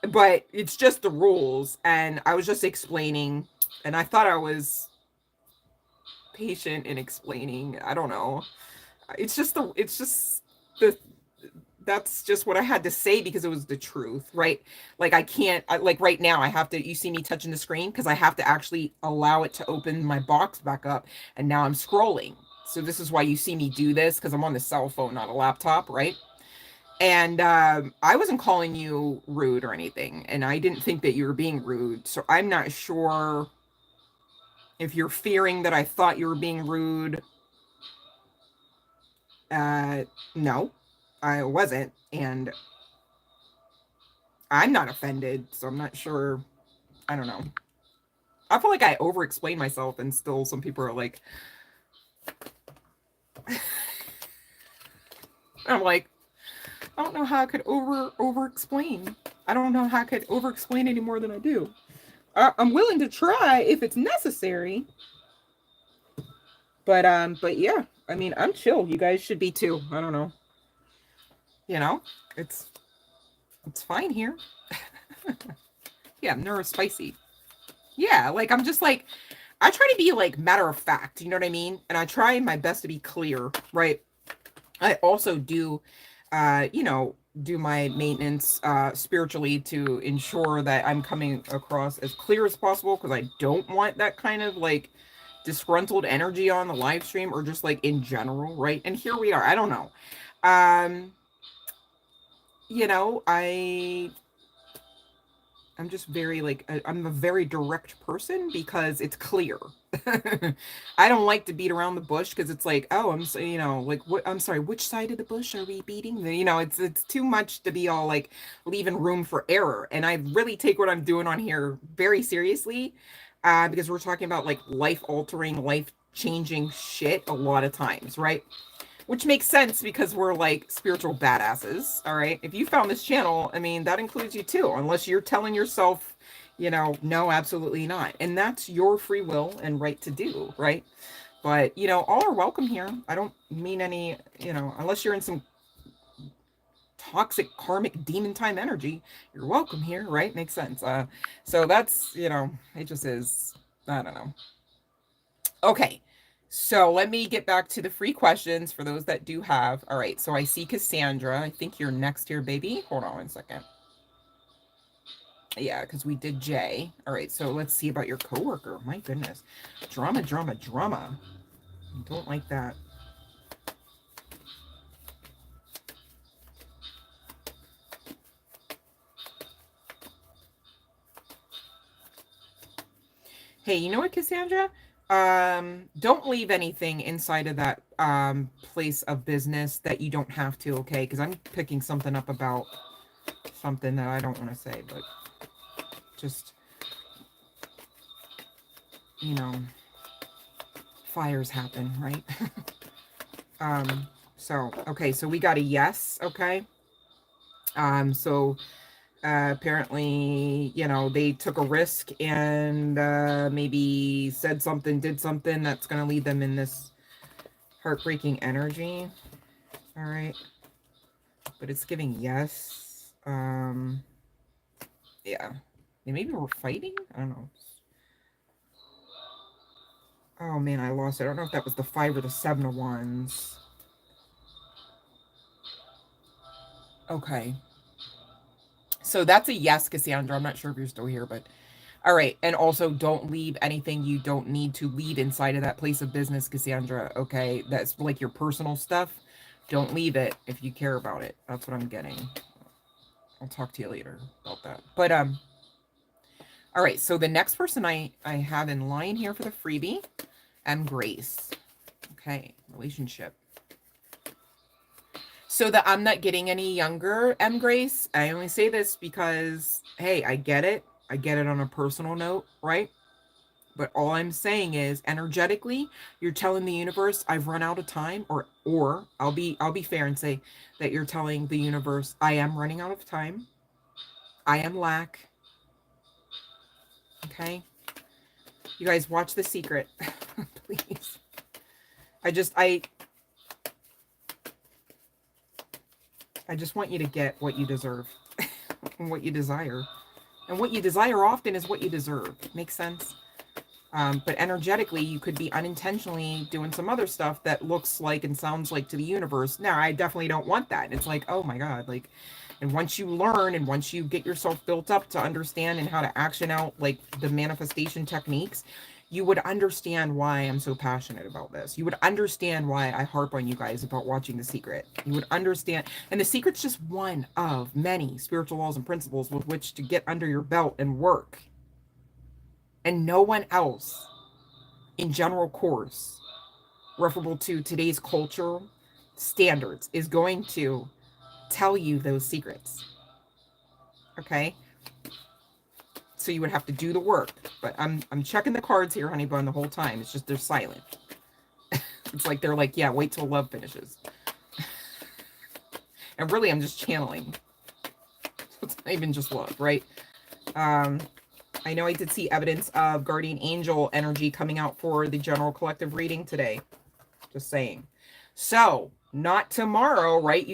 but it's just the rules. And I was just explaining, and I thought I was patient in explaining. I don't know. The, that's just what I had to say because it was the truth, right? Like, like right now, I have to, you see me touching the screen because I have to actually allow it to open my box back up. And now I'm scrolling. So this is why you see me do this, because I'm on the cell phone, not a laptop, right? And I wasn't calling you rude or anything. And I didn't think that you were being rude. So I'm not sure if you're fearing that I thought you were being rude. No, I wasn't. And I'm not offended. So I'm not sure. I don't know. I feel like I over explain myself, and still some people are like, I'm like, I don't know how I could over explain. I don't know how I could over explain any more than I do. I'm willing to try if it's necessary. But yeah, I mean, I'm chill. You guys should be too. I don't know. You know, it's it's fine here. Yeah, I'm neurospicy. Yeah, like I'm just like, I try to be like matter of fact. You know what I mean? And I try my best to be clear, right? I also do, you know, do my maintenance spiritually to ensure that I'm coming across as clear as possible, because I don't want that kind of like disgruntled energy on the live stream, or just like in general, right? And here we are. I don't know. Um, you know, I'm just very like, I'm a very direct person because it's clear. I don't like to beat around the bush, because it's like, oh, I'm so, you know, like, what, I'm sorry, which side of the bush are we beating? You know, it's too much to be all like leaving room for error. And I really take what I'm doing on here very seriously, because we're talking about like life altering, life changing shit a lot of times, right? Which makes sense because we're like spiritual badasses. All right. If you found this channel, I mean, that includes you too, unless you're telling yourself, you know, no, absolutely not. And that's your free will and right to do. Right. But, you know, all are welcome here. I don't mean any, you know, unless you're in some toxic karmic demon time energy, you're welcome here. Right. Makes sense. So that's, you know, it just is, I don't know. Okay. So let me get back to the free questions for those that do have. All right. So I see Cassandra. I think you're next here, baby. Hold on one second. Yeah, because we did Jay. All right. So let's see about your coworker. My goodness. Drama, drama, drama. Don't like that. Hey, you know what, Cassandra? Don't leave anything inside of that place of business that you don't have to, okay? Because I'm picking something up about something that I don't want to say, but just, you know, fires happen, right? So okay, so we got a yes, okay. So apparently, you know, they took a risk and maybe said something, did something that's going to lead them in this heartbreaking energy. All right. But it's giving yes. Yeah. They maybe were fighting? I don't know. Oh man, I lost it. I don't know if that was the 5 or the 7 of Wands. Okay. So that's a yes, Cassandra. I'm not sure if you're still here, but all right. And also, don't leave anything you don't need to leave inside of that place of business, Cassandra. Okay. That's like your personal stuff. Don't leave it if you care about it. That's what I'm getting. I'll talk to you later about that. But, all right. So the next person I have in line here for the freebie, Grace. Okay. Relationship. So that I'm not getting any younger, Grace. I only say this because, hey, I get it. I get it on a personal note, right? But all I'm saying is energetically, you're telling the universe I've run out of time, or I'll be fair and say that you're telling the universe I am running out of time. I am lack. Okay? You guys watch The Secret. Please. I just want you to get what you deserve and what you desire. And what you desire often is what you deserve. Makes sense? But energetically, you could be unintentionally doing some other stuff that looks like and sounds like to the universe. Now, I definitely don't want that. It's like, oh my God, like, and once you learn and once you get yourself built up to understand and how to action out like the manifestation techniques, you would understand why I'm so passionate about this. You would understand why I harp on you guys about watching The Secret. You would understand. And The Secret's just one of many spiritual laws and principles with which to get under your belt and work. And no one else in general course referable to today's cultural standards is going to tell you those secrets. Okay? So you would have to do the work. But I'm checking the cards here, honey bun, the whole time. It's just they're silent. It's like they're like, yeah, wait till love finishes. And really, I'm just channeling. It's not even just love, right? I know I did see evidence of guardian angel energy coming out for the general collective reading today. Just saying. So, not tomorrow, right?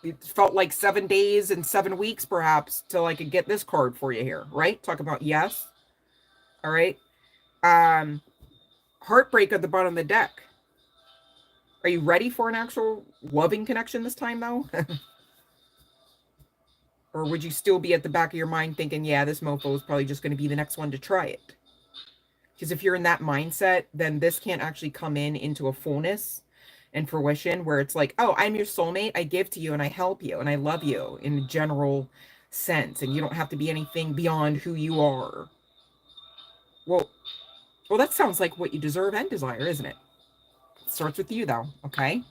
It felt like 7 days and 7 weeks, perhaps, till I could get this card for you here, right? Talk about yes. All right. Heartbreak at the bottom of the deck. Are you ready for an actual loving connection this time, though? Or would you still be at the back of your mind thinking, yeah, this mofo is probably just going to be the next one to try it? Because if you're in that mindset, then this can't actually come into a fullness and fruition where it's like, oh, I'm your soulmate. I give to you and I help you and I love you in a general sense. And you don't have to be anything beyond who you are. Well, that sounds like what you deserve and desire, isn't it? It starts with you, though. Okay.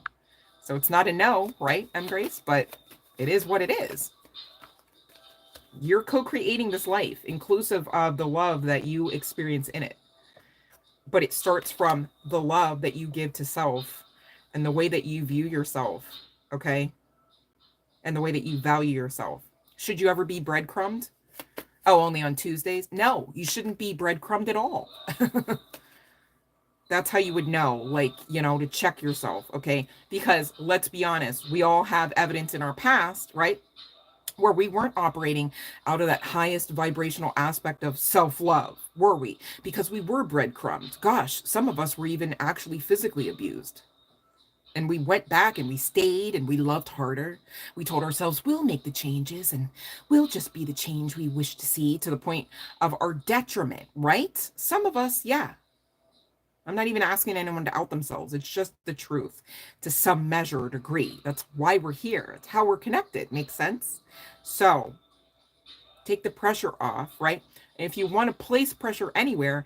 So it's not a no, right, Grace? But it is what it is. You're co-creating this life, inclusive of the love that you experience in it. But it starts from the love that you give to self and the way that you view yourself, okay? And the way that you value yourself. Should you ever be breadcrumbed? Oh, only on Tuesdays? No, you shouldn't be breadcrumbed at all. That's how you would know, like, to check yourself, okay? Because let's be honest, we all have evidence in our past, right? Where we weren't operating out of that highest vibrational aspect of self-love, were we? Because we were breadcrumbed. Gosh, some of us were even actually physically abused. And we went back and we stayed and we loved harder. We told ourselves we'll make the changes and we'll just be the change we wish to see, to the point of our detriment, right? Some of us, yeah. I'm not even asking anyone to out themselves. It's just the truth to some measure or degree. That's why we're here. It's how we're connected. Makes sense? So take the pressure off, right? And if you want to place pressure anywhere,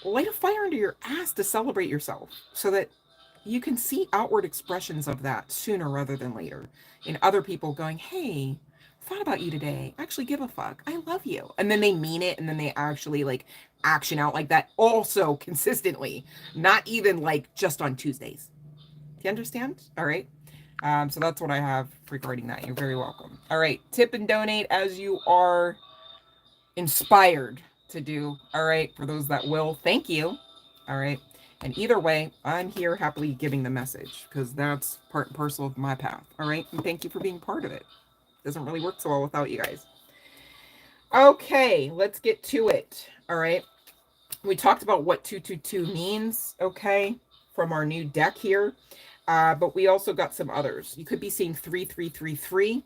light a fire under your ass to celebrate yourself so that you can see outward expressions of that sooner rather than later in other people going, hey, thought about you today. Actually give a fuck. I love you. And then they mean it. And then they actually like action out like that also consistently, not even like just on Tuesdays. Do you understand? All right. So that's what I have regarding that. You're very welcome. All right. Tip and donate as you are inspired to do. All right. For those that will, thank you. All right. And either way, I'm here happily giving the message because that's part and parcel of my path. All right. And thank you for being part of it. Doesn't really work so well without you guys. Okay. Let's get to it. All right. We talked about what 222 means, okay, from our new deck here. But we also got some others. You could be seeing 3333.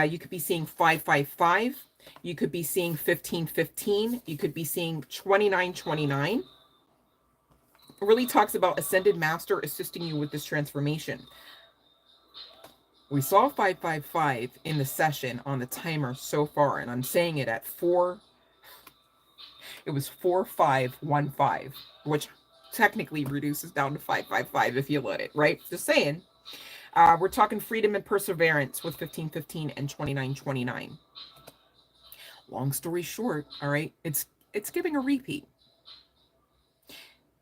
You could be seeing 555. You could be seeing 1515. You could be seeing 2929. It really talks about Ascended Master assisting you with this transformation. We saw 555 in the session on the timer so far, and I'm saying it at 4. It was 4515, which technically reduces down to 555 if you let it, right? Just saying. We're talking freedom and perseverance with 1515 and 2929. Long story short, all right, it's giving a repeat.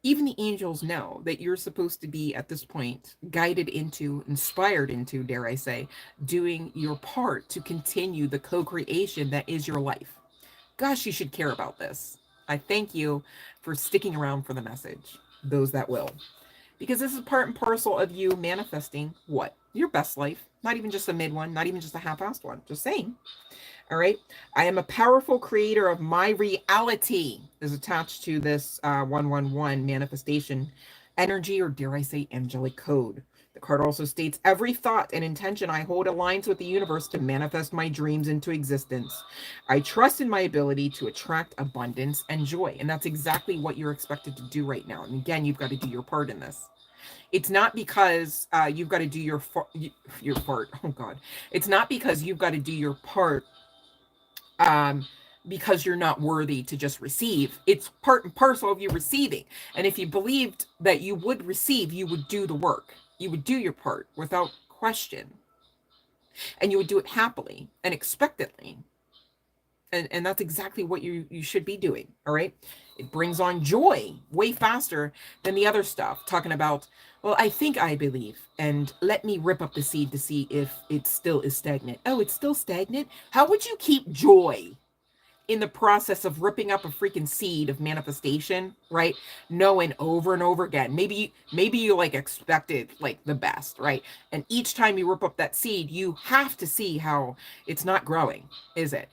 Even the angels know that you're supposed to be, at this point, guided into, inspired into, dare I say, doing your part to continue the co-creation that is your life. Gosh, you should care about this. I thank you for sticking around for the message, those that will. Because this is part and parcel of you manifesting what? Your best life. Not even just a mid one, not even just a half-assed one. Just saying. All right. I am a powerful creator of my reality is attached to this 111 manifestation energy, or dare I say angelic code. The card also states every thought and intention I hold aligns with the universe to manifest my dreams into existence. I trust in my ability to attract abundance and joy. And that's exactly what you're expected to do right now. And again, you've got to do your part in this. It's not because you've got to do your part. Oh God. It's not because you've got to do your part because you're not worthy to just receive. It's part and parcel of you receiving. And if you believed that you would receive, you would do the work. You would do your part without question. And you would do it happily and expectantly. And that's exactly what you should be doing, all right? It brings on joy way faster than the other stuff. Talking about, well, I think I believe, and let me rip up the seed to see if it still is stagnant. Oh, it's still stagnant? How would you keep joy in the process of ripping up a freaking seed of manifestation, right? Knowing over and over again, maybe you like expected like the best, right? And each time you rip up that seed, you have to see how it's not growing, is it?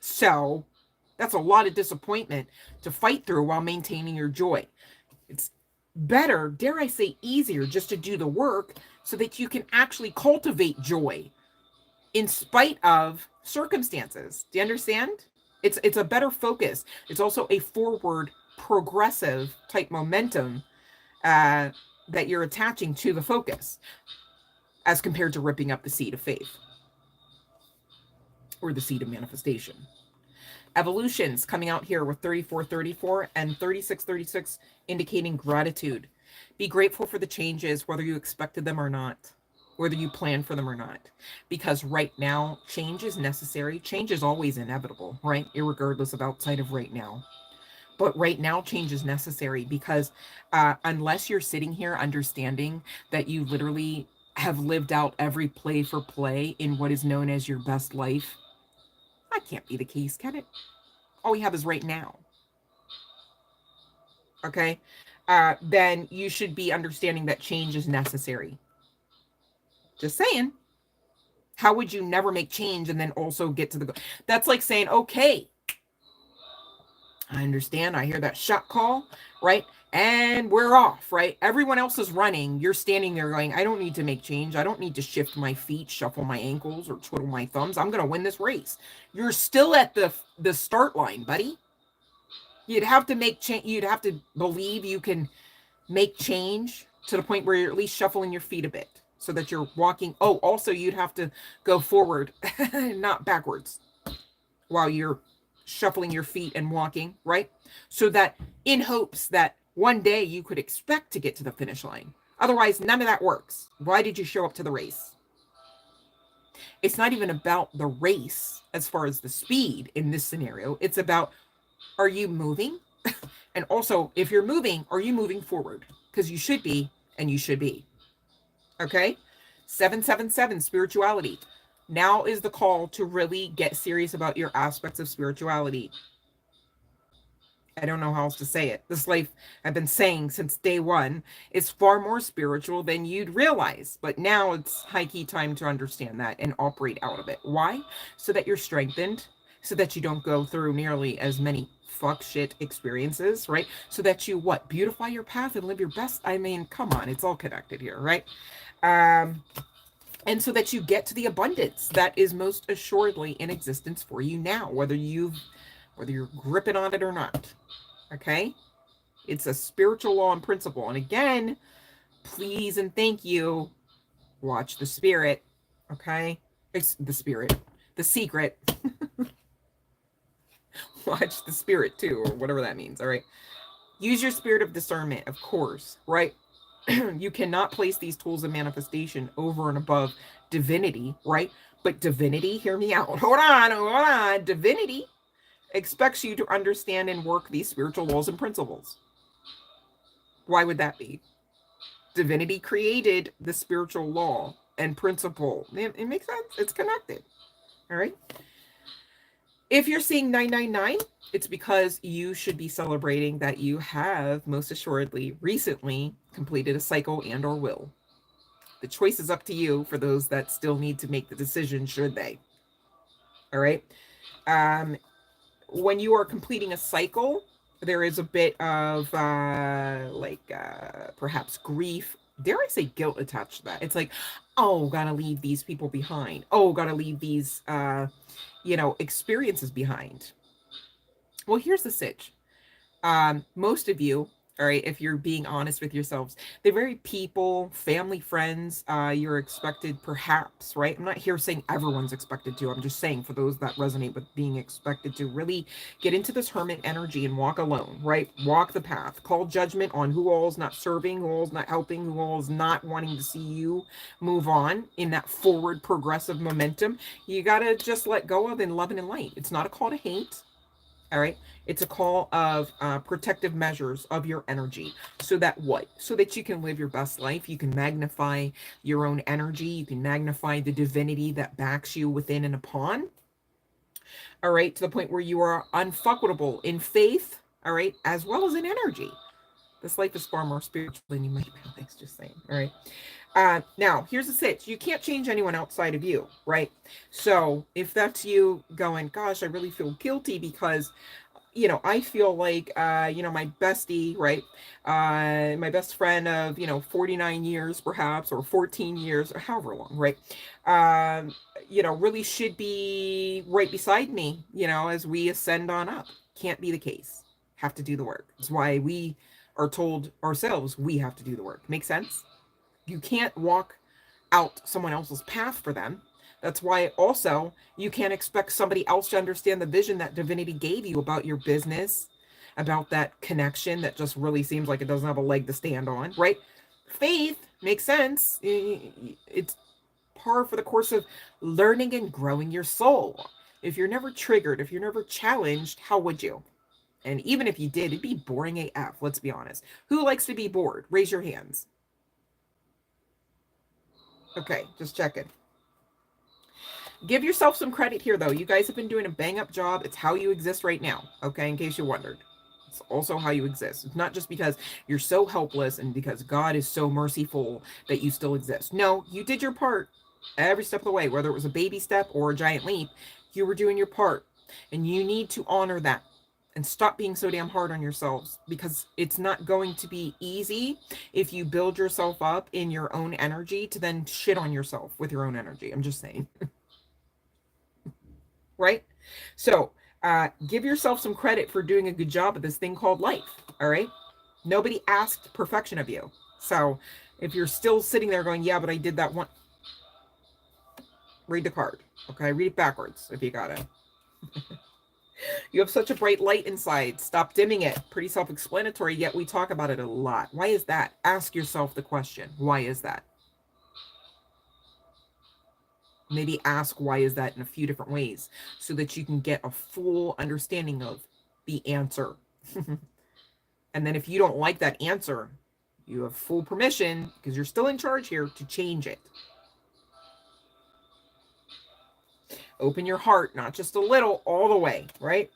So that's a lot of disappointment to fight through while maintaining your joy. It's better, dare I say easier, just to do the work so that you can actually cultivate joy in spite of circumstances. Do you understand? It's a better focus. It's also a forward, progressive type momentum that you're attaching to the focus as compared to ripping up the seed of faith or the seed of manifestation. Evolutions coming out here with 3434 and 3636 indicating gratitude. Be grateful for the changes, whether you expected them or not, whether you plan for them or not, because right now change is necessary. Change is always inevitable, right? Irregardless of outside of right now. But right now change is necessary because unless you're sitting here understanding that you literally have lived out every play for play in what is known as your best life, that can't be the case, can it? All we have is right now. Okay? Then you should be understanding that change is necessary. Just saying. How would you never make change and then also get to the goal? That's like saying, okay, I understand. I hear that shot call, right? And we're off, right? Everyone else is running. You're standing there going, I don't need to make change. I don't need to shift my feet, shuffle my ankles, or twiddle my thumbs. I'm going to win this race. You're still at the start line, buddy. You'd have to make change. You'd have to believe you can make change to the point where you're at least shuffling your feet a bit so that you're walking. Oh, also you'd have to go forward, not backwards, while you're shuffling your feet and walking, right? So that in hopes that one day you could expect to get to the finish line. Otherwise, none of that works. Why did you show up to the race? It's not even about the race as far as the speed in this scenario. It's about, are you moving? And also, if you're moving, are you moving forward? Because you should be, and you should be. Okay? 777, spirituality. Now is the call to really get serious about your aspects of spirituality. I don't know how else to say it. This life, I've been saying since day one, is far more spiritual than you'd realize. But now it's high key time to understand that and operate out of it. Why? So that you're strengthened, so that you don't go through nearly as many fuck shit experiences, right? So that you what? Beautify your path and live your best. I mean, come on, it's all connected here, right? Um, and so that you get to the abundance that is most assuredly in existence for you now, whether you're gripping on it or not. Okay? It's a spiritual law and principle. And again, please and thank you, watch the spirit. Okay? It's the spirit. The secret. Watch the spirit too, or whatever that means. All right. Use your spirit of discernment, of course, right? You cannot place these tools of manifestation over and above divinity, right? But divinity, hear me out. Hold on. Divinity expects you to understand and work these spiritual laws and principles. Why would that be? Divinity created the spiritual law and principle. It makes sense. It's connected. All right. If you're seeing 999, it's because you should be celebrating that you have most assuredly recently completed a cycle and or will. The choice is up to you for those that still need to make the decision, should they. All right. When you are completing a cycle, there is a bit of perhaps grief, dare I say guilt attached to that. It's like, oh, gotta leave these people behind. Oh, gotta leave these experiences behind. Well, here's the sitch. Most of you, all right, if you're being honest with yourselves, the very people, family, friends, you're expected perhaps, right? I'm not here saying everyone's expected to. I'm just saying for those that resonate with being expected to really get into this hermit energy and walk alone, right? Walk the path. Call judgment on who all's not serving, who all's not helping, who all's not wanting to see you move on in that forward progressive momentum. You got to just let go of and love and light. It's not a call to hate. All right. It's a call of protective measures of your energy. So that what? So that you can live your best life. You can magnify your own energy. You can magnify the divinity that backs you within and upon. All right. To the point where you are unfuckable in faith. All right. As well as in energy. This life is far more spiritual than you might realize. Just saying. All right. Now, here's the sitch. You can't change anyone outside of you, right? So if that's you going, gosh, I really feel guilty because, I feel like, my bestie, right? My best friend of, 49 years perhaps, or 14 years, or however long, right? Really should be right beside me, as we ascend on up. Can't be the case. Have to do the work. That's why we are told ourselves we have to do the work. Make sense? You can't walk out someone else's path for them. That's why also you can't expect somebody else to understand the vision that divinity gave you about your business, about that connection that just really seems like it doesn't have a leg to stand on, right? Faith makes sense. It's par for the course of learning and growing your soul. If you're never triggered, if you're never challenged, how would you? And even if you did, it'd be boring AF, let's be honest. Who likes to be bored? Raise your hands. Okay, just checking. Give yourself some credit here, though. You guys have been doing a bang-up job. It's how you exist right now, okay, in case you wondered. It's also how you exist. It's not just because you're so helpless and because God is so merciful that you still exist. No, you did your part every step of the way, whether it was a baby step or a giant leap. You were doing your part, and you need to honor that. And stop being so damn hard on yourselves, because it's not going to be easy if you build yourself up in your own energy to then shit on yourself with your own energy. I'm just saying. Right? So give yourself some credit for doing a good job of this thing called life. All right? Nobody asked perfection of you. So if you're still sitting there going, yeah, but I did that one. Read the card. Okay? Read it backwards if you got it. You have such a bright light inside. Stop dimming it. Pretty self-explanatory, yet we talk about it a lot. Why is that? Ask yourself the question. Why is that? Maybe ask why is that in a few different ways so that you can get a full understanding of the answer. And then if you don't like that answer, you have full permission, because you're still in charge here, to change it. Open your heart, not just a little, all the way, right?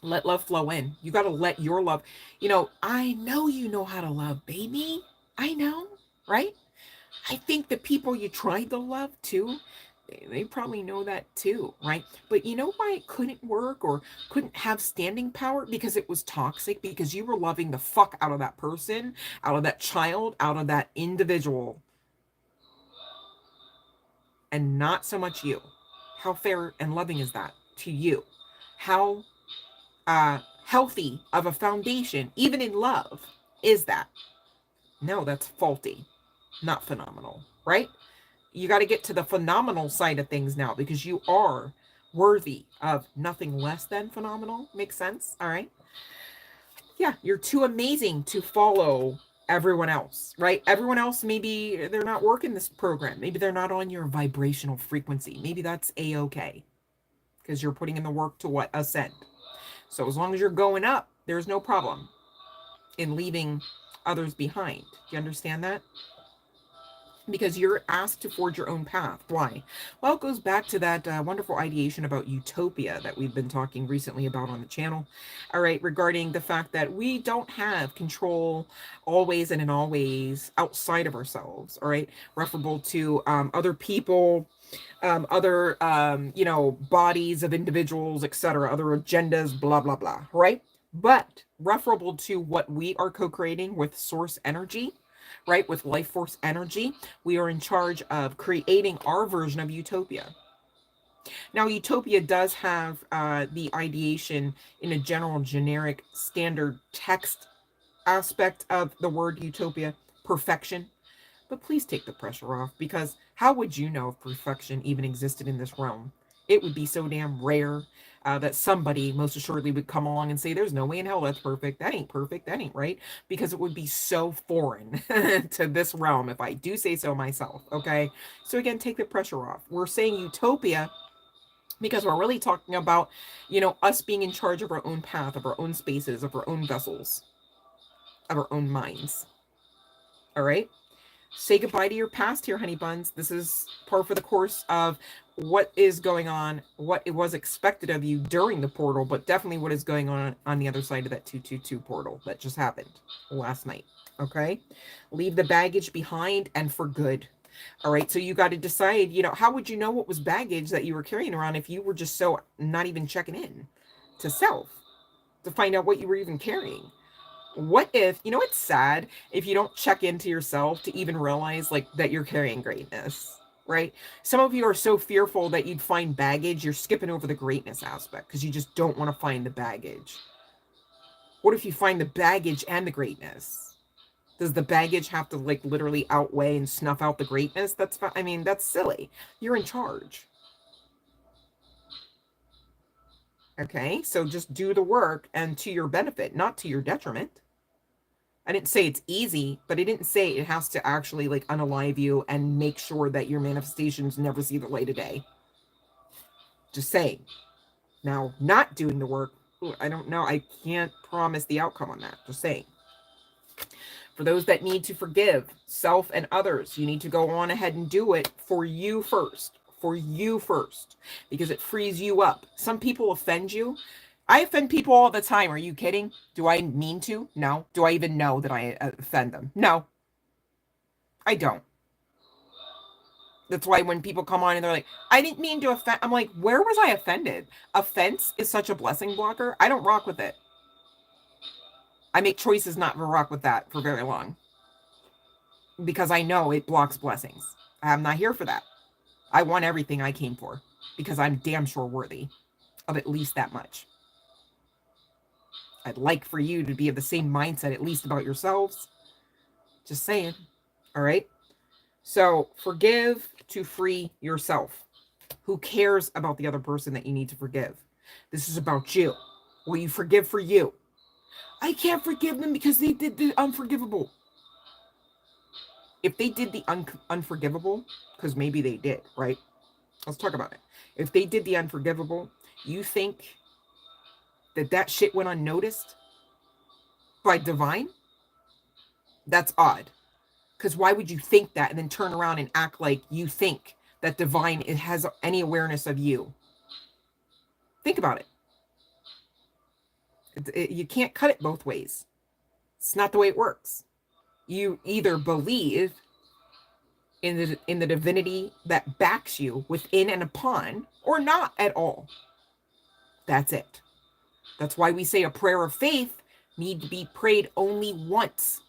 Let love flow in. You got to let your love, I know you know how to love, baby. I know, right? I think the people you tried to love too, They probably know that too, right? But you know why it couldn't work or couldn't have standing power? Because it was toxic, because you were loving the fuck out of that person, out of that child, out of that individual, and not so much you. How fair and loving is that to you? How healthy of a foundation, even in love, is that? No, that's faulty, not phenomenal, right? You got to get to the phenomenal side of things now, because you are worthy of nothing less than phenomenal. Makes sense? All right. Yeah, you're too amazing to follow everyone else, right? Everyone else, maybe they're not working this program. Maybe they're not on your vibrational frequency. Maybe that's a-okay, because you're putting in the work to what? Ascend. So as long as you're going up, there's no problem in leaving others behind. Do you understand that? Because you're asked to forge your own path. Why? Well, it goes back to that wonderful ideation about utopia that we've been talking recently about on the channel. All right, regarding the fact that we don't have control always and in all ways outside of ourselves. All right, referable to other people, other bodies of individuals, etc., other agendas, blah blah blah. Right, but referable to what we are co-creating with source energy, right, with life force energy. We are in charge of creating our version of utopia. Now, utopia does have the ideation in a general, generic, standard text aspect of the word utopia, perfection. But please take the pressure off, because how would you know if perfection even existed in this realm? It would be so damn rare that somebody most assuredly would come along and say, there's no way in hell that's perfect. That ain't perfect. That ain't right. Because it would be so foreign to this realm, if I do say so myself. Okay. So again, take the pressure off. We're saying utopia because we're really talking about, us being in charge of our own path, of our own spaces, of our own vessels, of our own minds. All right. Say goodbye to your past here, honey buns. This is par for the course of what is going on, what it was expected of you during the portal, but definitely what is going on the other side of that 222 portal that just happened last night. Okay? Leave the baggage behind, and for good. All right, so you got to decide, how would you know what was baggage that you were carrying around if you were just so not even checking in to self to find out what you were even carrying? What if, it's sad if you don't check into yourself to even realize like that you're carrying greatness, right? Some of you are so fearful that you'd find baggage, you're skipping over the greatness aspect because you just don't want to find the baggage. What if you find the baggage and the greatness? Does the baggage have to like literally outweigh and snuff out the greatness? That's silly. You're in charge. Okay, so just do the work, and to your benefit, not to your detriment. I didn't say it's easy, but I didn't say it has to actually like unalive you and make sure that your manifestations never see the light of day. Just saying. Now, not doing the work, I don't know. I can't promise the outcome on that. Just saying. For those that need to forgive self and others, you need to go on ahead and do it for you first. For you first. Because it frees you up. Some people offend you. I offend people all the time. Are you kidding? Do I mean to? No. Do I even know that I offend them? No. I don't. That's why when people come on and they're like, I didn't mean to offend, I'm like, where was I offended? Offense is such a blessing blocker. I don't rock with it. I make choices not to rock with that for very long, because I know it blocks blessings. I'm not here for that. I want everything I came for, because I'm damn sure worthy of at least that much. I'd like for you to be of the same mindset, at least about yourselves. Just saying. All right. So forgive to free yourself. Who cares about the other person that you need to forgive? This is about you. Will you forgive for you? I can't forgive them because they did the unforgivable. If they did the unforgivable, because maybe they did, right? Let's talk about it. If they did the unforgivable, you think that shit went unnoticed by divine? That's odd. Because why would you think that and then turn around and act like you think that divine has any awareness of you? Think about it. You can't cut it both ways. It's not the way it works. You either believe in the divinity that backs you within and upon, or not at all. That's it. That's why we say a prayer of faith need to be prayed only once.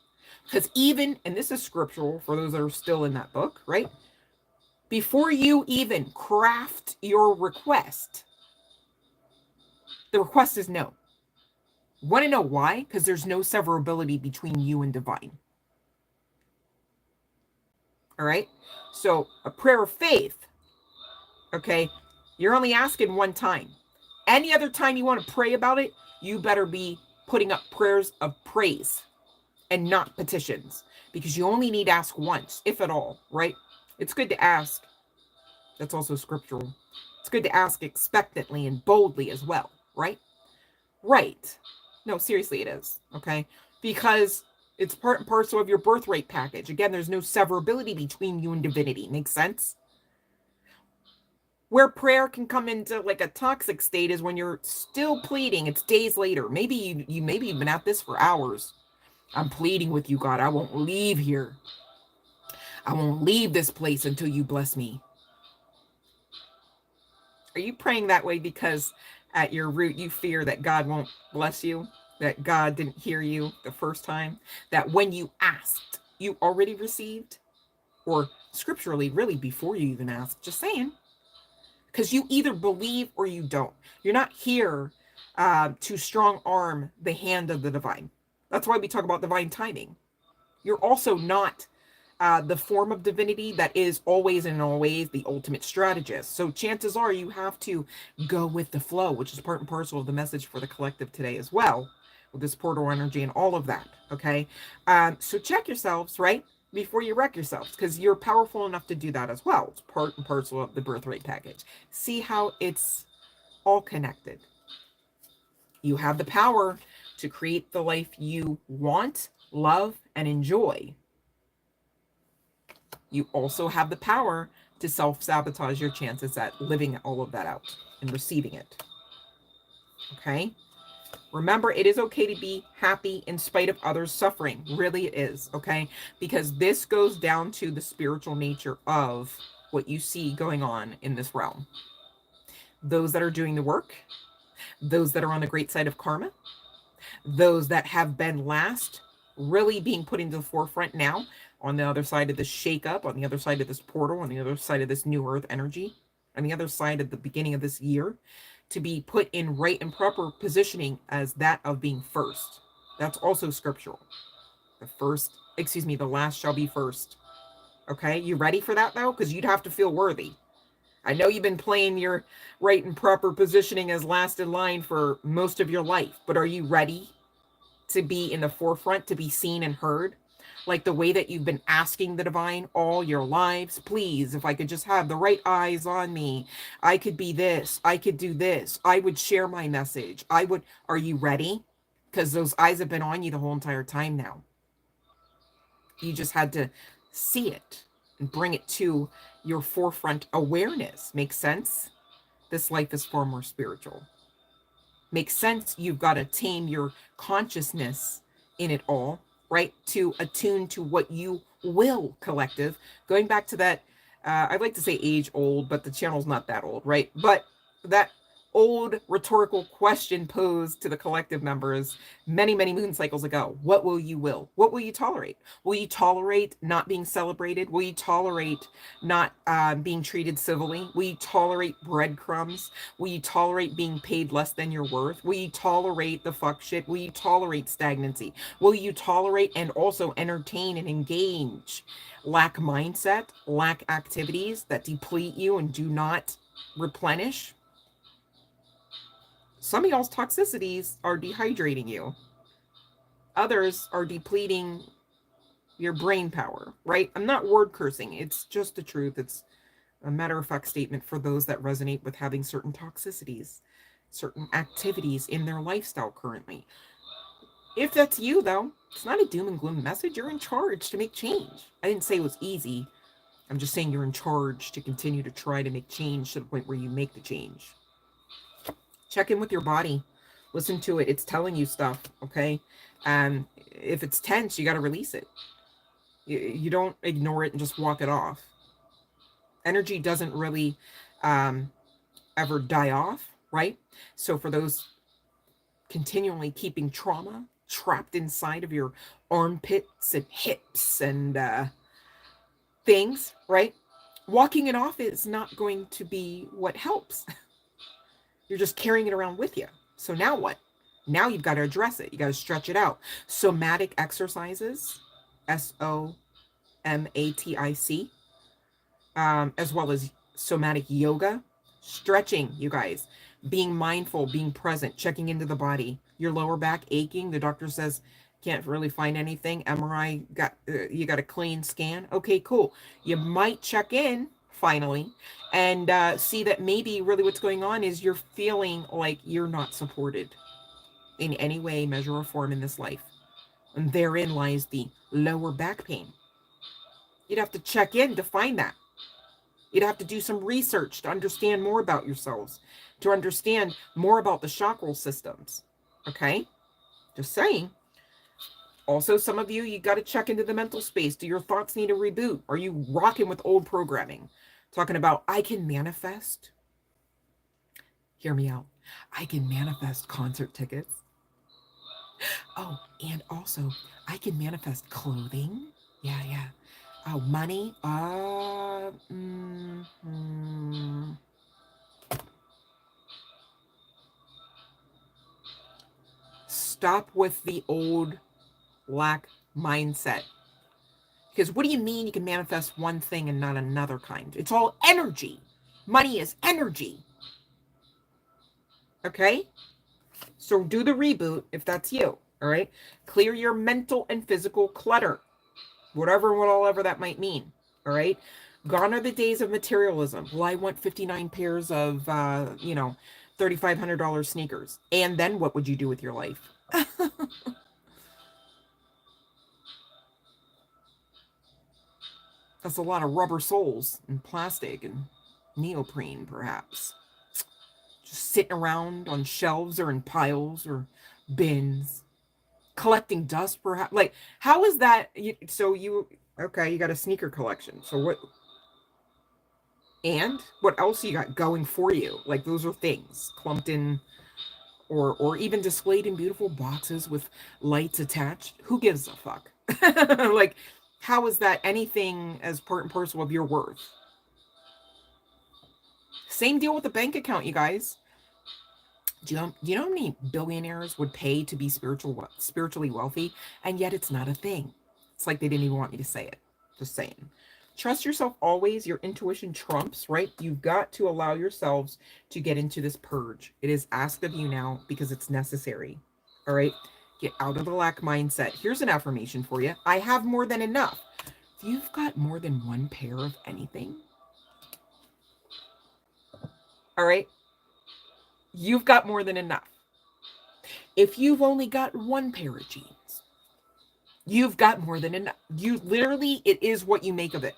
Because even, and this is scriptural for those that are still in that book, right? Before you even craft your request, the request is no. Want to know why? Because there's no severability between you and divine. All right? So a prayer of faith, okay, you're only asking one time. Any other time you want to pray about it, you better be putting up prayers of praise and not petitions, because you only need to ask once, if at all, right? It's good to ask. That's also scriptural. It's good to ask expectantly and boldly as well, right? Right. No, seriously, it is, okay? Because it's part and parcel of your birthright package. Again, there's no severability between you and divinity. Makes sense? Where prayer can come into like a toxic state is when you're still pleading. It's days later. Maybe you've been at this for hours. I'm pleading with you, God. I won't leave here. I won't leave this place until you bless me. Are you praying that way because at your root you fear that God won't bless you? That God didn't hear you the first time? That when you asked, you already received? Or scripturally, really before you even asked? Just saying. Because you either believe or you don't. You're not here to strong arm the hand of the divine. That's why we talk about divine timing. You're also not the form of divinity that is always and always the ultimate strategist. So chances are you have to go with the flow, which is part and parcel of the message for the collective today as well, with this portal energy and all of that, okay? So check yourselves, right, before you wreck yourselves, because you're powerful enough to do that as well. It's part and parcel of the birthright package. See how it's all connected. You have the power to create the life you want, love, and enjoy. You also have the power to self-sabotage your chances at living all of that out and receiving it. Okay? Remember, it is okay to be happy in spite of others' suffering. Really it is, okay? Because this goes down to the spiritual nature of what you see going on in this realm. Those that are doing the work, those that are on the great side of karma, those that have been last, really being put into the forefront now, on the other side of this shakeup, on the other side of this portal, on the other side of this new earth energy, on the other side of the beginning of this year, to be put in right and proper positioning as that of being first. That's also scriptural. The last shall be first. Okay, you ready for that though? Because you'd have to feel worthy. I know you've been playing your right and proper positioning as last in line for most of your life, but are you ready to be in the forefront, to be seen and heard? Like the way that you've been asking the divine all your lives, please, if I could just have the right eyes on me, I could be this, I could do this, I would share my message, are you ready? Because those eyes have been on you the whole entire time now. You just had to see it and bring it to your forefront awareness. Makes sense? This life is far more spiritual. Makes sense? You've got to tame your consciousness in it all, right? To attune to what you will, collective. Going back to that, I'd like to say age old, but the channel's not that old, right? But that old rhetorical question posed to the collective members many, many moon cycles ago. What will you will? What will you tolerate? Will you tolerate not being celebrated? Will you tolerate not being treated civilly? Will you tolerate breadcrumbs? Will you tolerate being paid less than your worth? Will you tolerate the fuck shit? Will you tolerate stagnancy? Will you tolerate and also entertain and engage lack mindset, lack activities that deplete you and do not replenish? Some of y'all's toxicities are dehydrating you. Others are depleting your brain power, right? I'm not word cursing. It's just the truth. It's a matter-of-fact statement for those that resonate with having certain toxicities, certain activities in their lifestyle currently. If that's you, though, it's not a doom and gloom message. You're in charge to make change. I didn't say it was easy. I'm just saying you're in charge to continue to try to make change to the point where you make the change. Check in with your body. Listen to it. It's telling you stuff, okay? And if it's tense, you got to release it. You don't ignore it and just walk it off. Energy doesn't really ever die off, right? So for those continually keeping trauma trapped inside of your armpits and hips and things, right? Walking it off is not going to be what helps. You're just carrying it around with you. So now what? Now you've got to address it. You got to stretch it out. Somatic exercises, SOMATIC, as well as somatic yoga, stretching, you guys, being mindful, being present, checking into the body. Your lower back aching, the doctor says can't really find anything. MRI got you got a clean scan. Okay, cool. You might check in finally and see that maybe really what's going on is you're feeling like you're not supported in any way, measure, or form in this life. And therein lies the lower back pain. You'd have to check in to find that. You'd have to do some research to understand more about yourselves, to understand more about the chakral systems. Okay? Just saying. Also, some of you, you got to check into the mental space. Do your thoughts need a reboot? Are you rocking with old programming? Talking about, I can manifest. Hear me out. I can manifest concert tickets. Oh, and also, I can manifest clothing. Yeah, yeah. Oh, money. Stop with the old lack mindset. Because what do you mean you can manifest one thing and not another kind? It's all energy. Money is energy. Okay? So do the reboot if that's you. All right? Clear your mental and physical clutter. Whatever that might mean. All right? Gone are the days of materialism. Well, I want 59 pairs of, $3,500 sneakers. And then what would you do with your life? That's a lot of rubber soles and plastic and neoprene, perhaps. Just sitting around on shelves or in piles or bins, collecting dust, perhaps. Like, how is that? Okay, you got a sneaker collection. So what? And what else you got going for you? Like, those are things clumped in or even displayed in beautiful boxes with lights attached. Who gives a fuck? Like, how is that anything as part and parcel of your worth? Same deal with the bank account, you guys. Do you know how many billionaires would pay to be spiritually wealthy? And yet it's not a thing. It's like they didn't even want me to say it. Just saying. Trust yourself always. Your intuition trumps, right? You've got to allow yourselves to get into this purge. It is asked of you now because it's necessary. All right? Get out of the lack mindset. Here's an affirmation for you. I have more than enough. If you've got more than one pair of anything, all right, you've got more than enough. If you've only got one pair of jeans, you've got more than enough. You literally, it is what you make of it.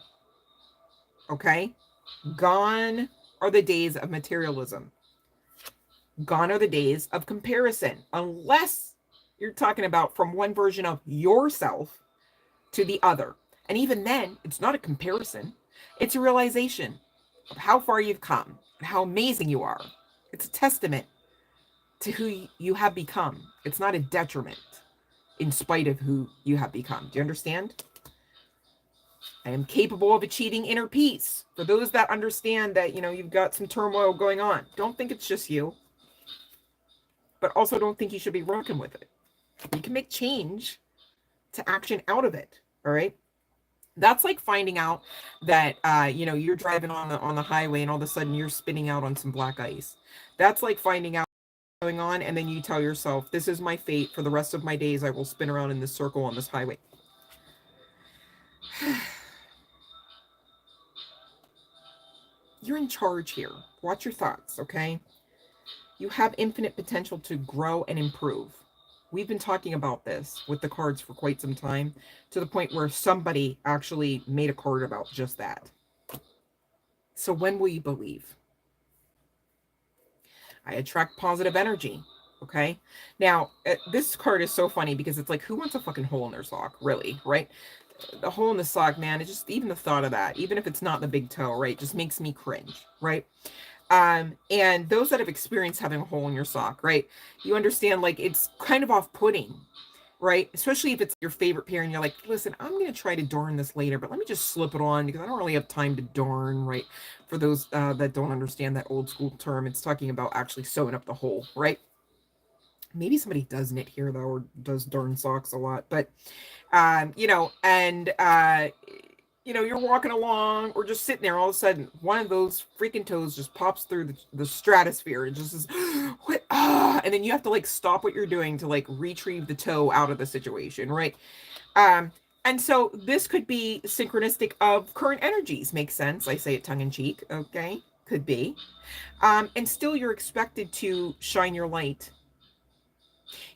Okay? Gone are the days of materialism. Gone are the days of comparison. Unless you're talking about from one version of yourself to the other. And even then, it's not a comparison. It's a realization of how far you've come and how amazing you are. It's a testament to who you have become. It's not a detriment in spite of who you have become. Do you understand? I am capable of achieving inner peace. For those that understand that, you've got some turmoil going on, don't think it's just you. But also don't think you should be rocking with it. You can make change to action out of it. All right? That's like finding out that you're driving on the highway and all of a sudden you're spinning out on some black ice. That's like finding out what's going on, and then you tell yourself, this is my fate. For the rest of my days, I will spin around in this circle on this highway. You're in charge here. Watch your thoughts, okay? You have infinite potential to grow and improve. We've been talking about this with the cards for quite some time, to the point where somebody actually made a card about just that. So when will you believe? I attract positive energy. Okay. Now, this card is so funny because it's like, who wants a fucking hole in their sock? Really, right? The hole in the sock, man, it just, even the thought of that, even if it's not the big toe, right, just makes me cringe, right? And those that have experienced having a hole in your sock, right, you understand, like, it's kind of off-putting, right? Especially if it's your favorite pair and you're like, listen, I'm going to try to darn this later, but let me just slip it on because I don't really have time to darn, right? For those that don't understand that old school term, it's talking about actually sewing up the hole, right? Maybe somebody does knit here though, or does darn socks a lot, but you know, and you know, you're walking along or just sitting there, all of a sudden one of those freaking toes just pops through the stratosphere and just says, what, and then you have to like stop what you're doing to like retrieve the toe out of the situation, right? And so this could be synchronistic of current energies. Makes sense. I say it tongue in cheek. Okay, could be. And still you're expected to shine your light.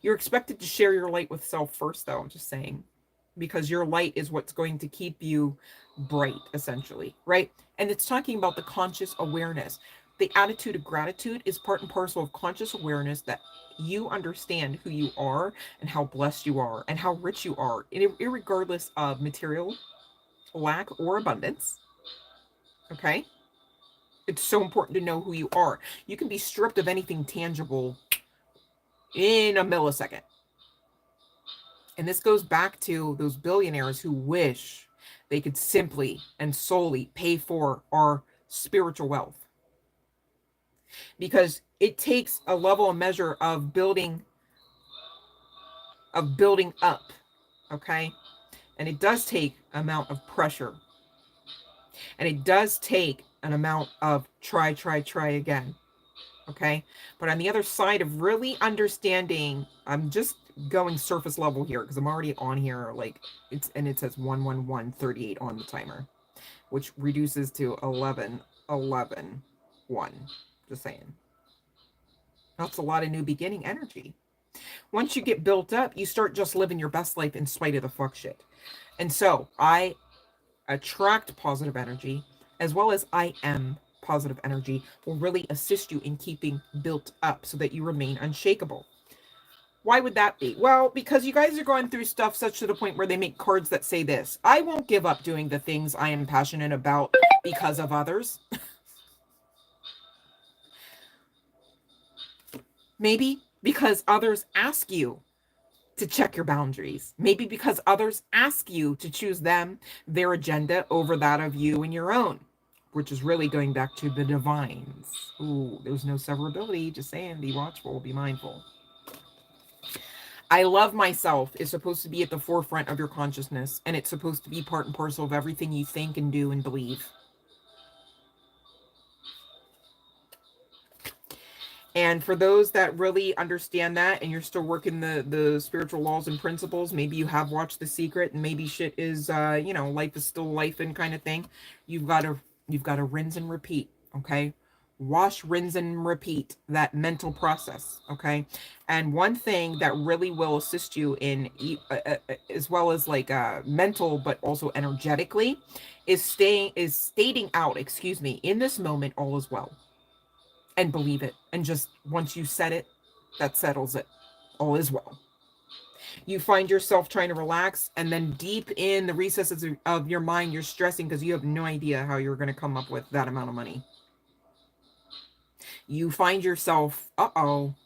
You're expected to share your light with self first, though. I'm just saying, because your light is what's going to keep you bright, essentially, right? And it's talking about the conscious awareness. The attitude of gratitude is part and parcel of conscious awareness that you understand who you are and how blessed you are and how rich you are, irregardless of material lack or abundance. Okay? It's so important to know who you are. You can be stripped of anything tangible in a millisecond. And this goes back to those billionaires who wish they could simply and solely pay for our spiritual wealth. Because it takes a level and measure of building up, okay? And it does take an amount of pressure. And it does take an amount of try again. Okay. But on the other side of really understanding, I'm just going surface level here because I'm already on here, like it says 11138 on the timer, which reduces to 11 11 1. Just saying. That's a lot of new beginning energy. Once you get built up, you start just living your best life in spite of the fuck shit. And so I attract positive energy as well as I am positive energy will really assist you in keeping built up so that you remain unshakable. Why would that be? Well, because you guys are going through stuff such to the point where they make cards that say this: I won't give up doing the things I am passionate about because of others. Maybe because others ask you to check your boundaries. Maybe because others ask you to choose them, their agenda over that of you and your own, which is really going back to the divines. Ooh, there's no severability. Just saying, be watchful, be mindful. I love myself is supposed to be at the forefront of your consciousness, and it's supposed to be part and parcel of everything you think and do and believe. And for those that really understand that and you're still working the spiritual laws and principles, maybe you have watched The Secret and maybe shit is you know, life is still life and kind of thing. You've got to rinse and repeat, okay? Wash, rinse and repeat that mental process, okay? And one thing that really will assist you in as well as like mental but also energetically is stating out, excuse me, in this moment all is well. And believe it. And just once you said it, that settles it. All is well. You find yourself trying to relax, and then deep in the recesses of your mind, you're stressing because you have no idea how you're going to come up with that amount of money. You find yourself,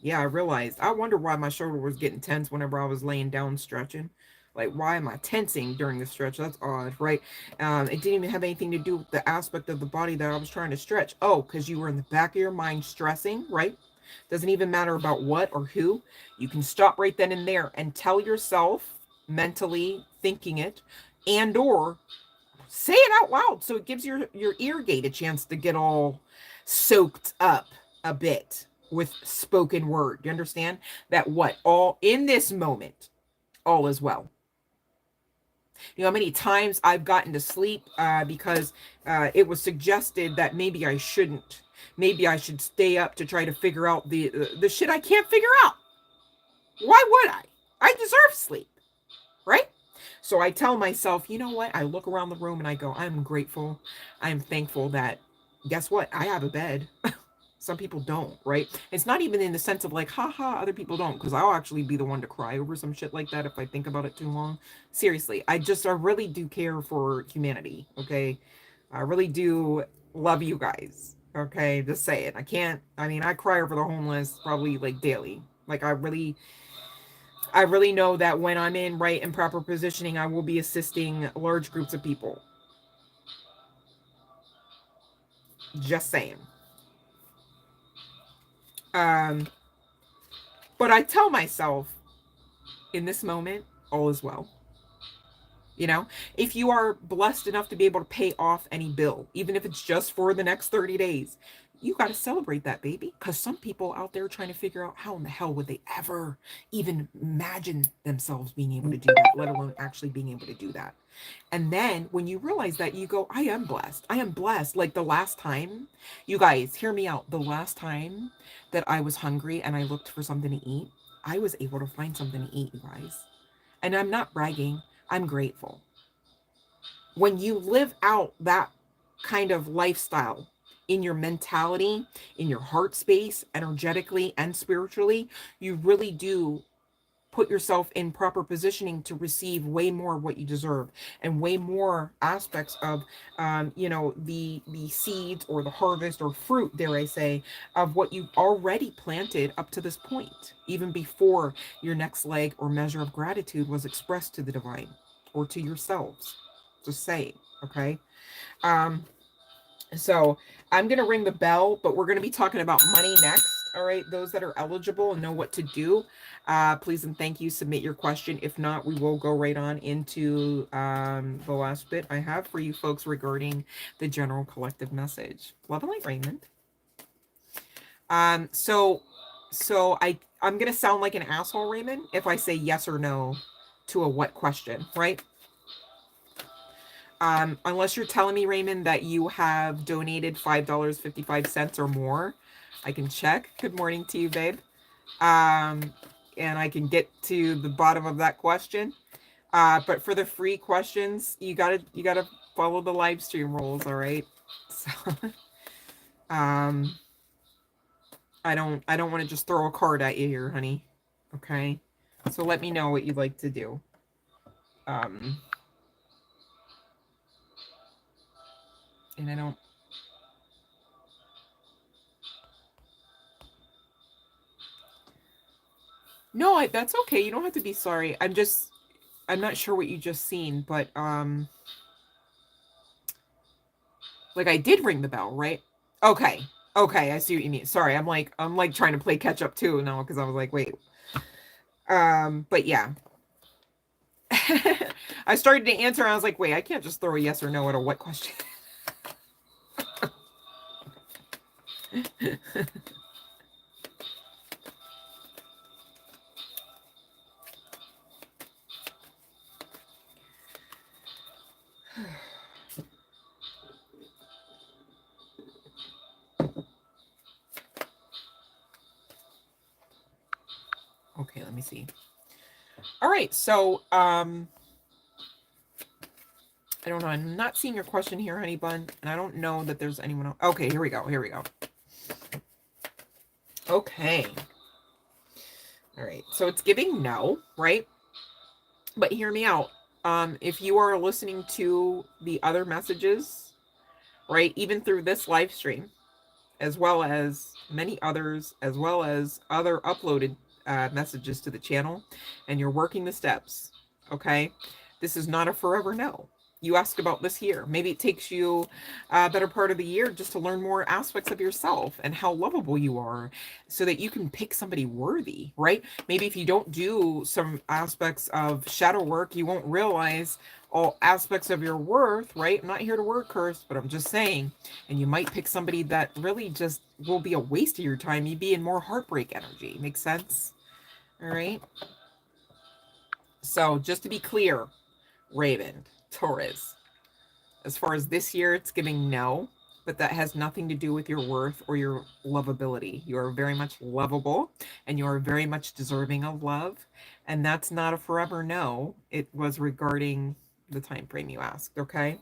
yeah, I realized. I wonder why my shoulder was getting tense whenever I was laying down stretching. Like, why am I tensing during the stretch? That's odd, right? It didn't even have anything to do with the aspect of the body that I was trying to stretch. Oh, because you were in the back of your mind stressing, right? Doesn't even matter about what or who. You can stop right then and there and tell yourself, mentally thinking it, and or say it out loud so it gives your ear gate a chance to get all soaked up a bit with spoken word. You understand that what all in this moment, all is well. You know how many times I've gotten to sleep because it was suggested that maybe I shouldn't. Maybe I should stay up to try to figure out the shit I can't figure out. Why would I? I deserve sleep, right? So I tell myself, you know what? I look around the room and I go, I'm grateful. I'm thankful that, guess what? I have a bed. Some people don't, right? It's not even in the sense of like, haha, other people don't, because I'll actually be the one to cry over some shit like that if I think about it too long. Seriously, I really do care for humanity, okay? I really do love you guys, okay? Just saying. I mean, I cry over the homeless probably like daily. Like, I really know that when I'm in right and proper positioning, I will be assisting large groups of people. Just saying. Um, but I tell myself in this moment, all is well. You know, if you are blessed enough to be able to pay off any bill, even if it's just for the next 30 days, you got to celebrate that, baby. Because some people out there trying to figure out how in the hell would they ever even imagine themselves being able to do that, let alone actually being able to do that. And then when you realize that, you go, I am blessed. I am blessed. Like the last time, you guys, hear me out. The last time that I was hungry and I looked for something to eat, I was able to find something to eat, you guys. And I'm not bragging, I'm grateful. When you live out that kind of lifestyle in your mentality, in your heart space, energetically and spiritually, you really do put yourself in proper positioning to receive way more of what you deserve, and way more aspects of you know, the seeds or the harvest or fruit, dare I say, of what you've already planted up to this point, even before your next leg or measure of gratitude was expressed to the divine or to yourselves. Just saying. Okay. um so I'm going to ring the bell, but we're going to be talking about money next. All right. Those that are eligible and know what to do, please and thank you. Submit your question. If not, we will go right on into the last bit I have for you folks regarding the general collective message. Love and light, Raymond. Um, so, I'm going to sound like an asshole, Raymond, if I say yes or no to a what question, right? Unless you're telling me, Raymond, that you have donated $5.55 or more, I can check. Good morning to you, babe. And I can get to the bottom of that question. But for the free questions, you gotta follow the live stream rules, all right? So, um, I don't want to just throw a card at you here, honey. Okay. So let me know what you'd like to do. Um, and I don't. No, that's okay. You don't have to be sorry. I'm not sure what you just seen, but like I did ring the bell, right? Okay. Okay, I see what you mean. Sorry, I'm like trying to play catch up too now because I was like, wait. But yeah. I started to answer and I was like, wait, I can't just throw a yes or no at a what question. Okay, let me see. All right, so I don't know. I'm not seeing your question here, honey bun, and I don't know that there's anyone else. Okay, here we go. Here we go. Okay. All right. So it's giving no, right? But hear me out. If you are listening to the other messages, right, even through this live stream, as well as many others, as well as other uploaded messages to the channel, and you're working the steps, okay, this is not a forever no. You asked about this year. Maybe it takes you a better part of the year just to learn more aspects of yourself and how lovable you are so that you can pick somebody worthy, right? Maybe if you don't do some aspects of shadow work, you won't realize all aspects of your worth, right? I'm not here to word curse, but I'm just saying. And you might pick somebody that really just will be a waste of your time. You'd be in more heartbreak energy. Makes sense? All right. So just to be clear, Raven, Taurus, as far as this year, it's giving no, but that has nothing to do with your worth or your lovability. You are very much lovable and you are very much deserving of love. And that's not a forever no. It was regarding the time frame you asked. Okay.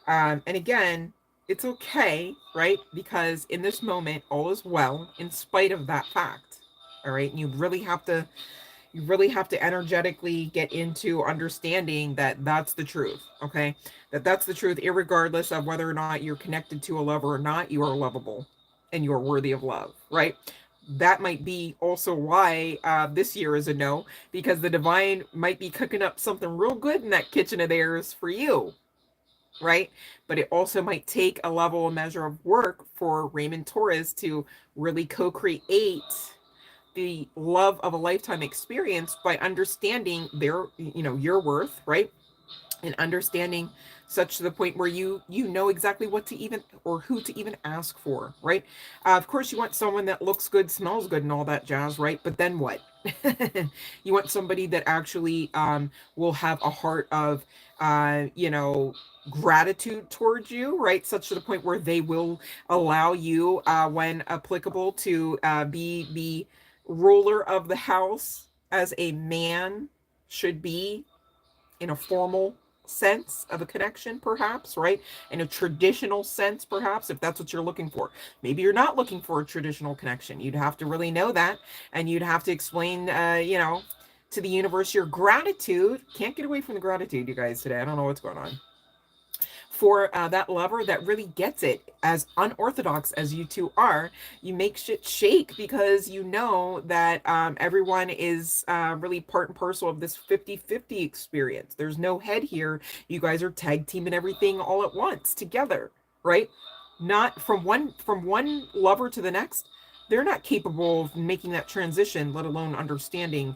And again, it's okay, right? Because in this moment, all is well in spite of that fact. All right. And you really have to energetically get into understanding that that's the truth. Okay. That's the truth, irregardless of whether or not you're connected to a lover or not, you are lovable and you are worthy of love, right? That might be also why this year is a no, because the divine might be cooking up something real good in that kitchen of theirs for you, right? But it also might take a level and measure of work for Raymond Torres to really co-create the love of a lifetime experience by understanding their, your worth, right? And understanding such to the point where you know exactly what to even or who to even ask for, right? Of course you want someone that looks good, smells good, and all that jazz, right? But then what? You want somebody that actually will have a heart of gratitude towards you, right? Such to the point where they will allow you, when applicable, to be the ruler of the house as a man should be, in a formal sense of a connection, perhaps, right? In a traditional sense, perhaps, if that's what you're looking for. Maybe you're not looking for a traditional connection. You'd have to really know that, and you'd have to explain, to the universe your gratitude. Can't get away from the gratitude, you guys, today. I don't know what's going on. For that lover that really gets it, as unorthodox as you two are, you make shit shake because you know that everyone is really part and parcel of this 50-50 experience. There's no head here. You guys are tag teaming everything all at once together, right? Not from one lover to the next. They're not capable of making that transition, let alone understanding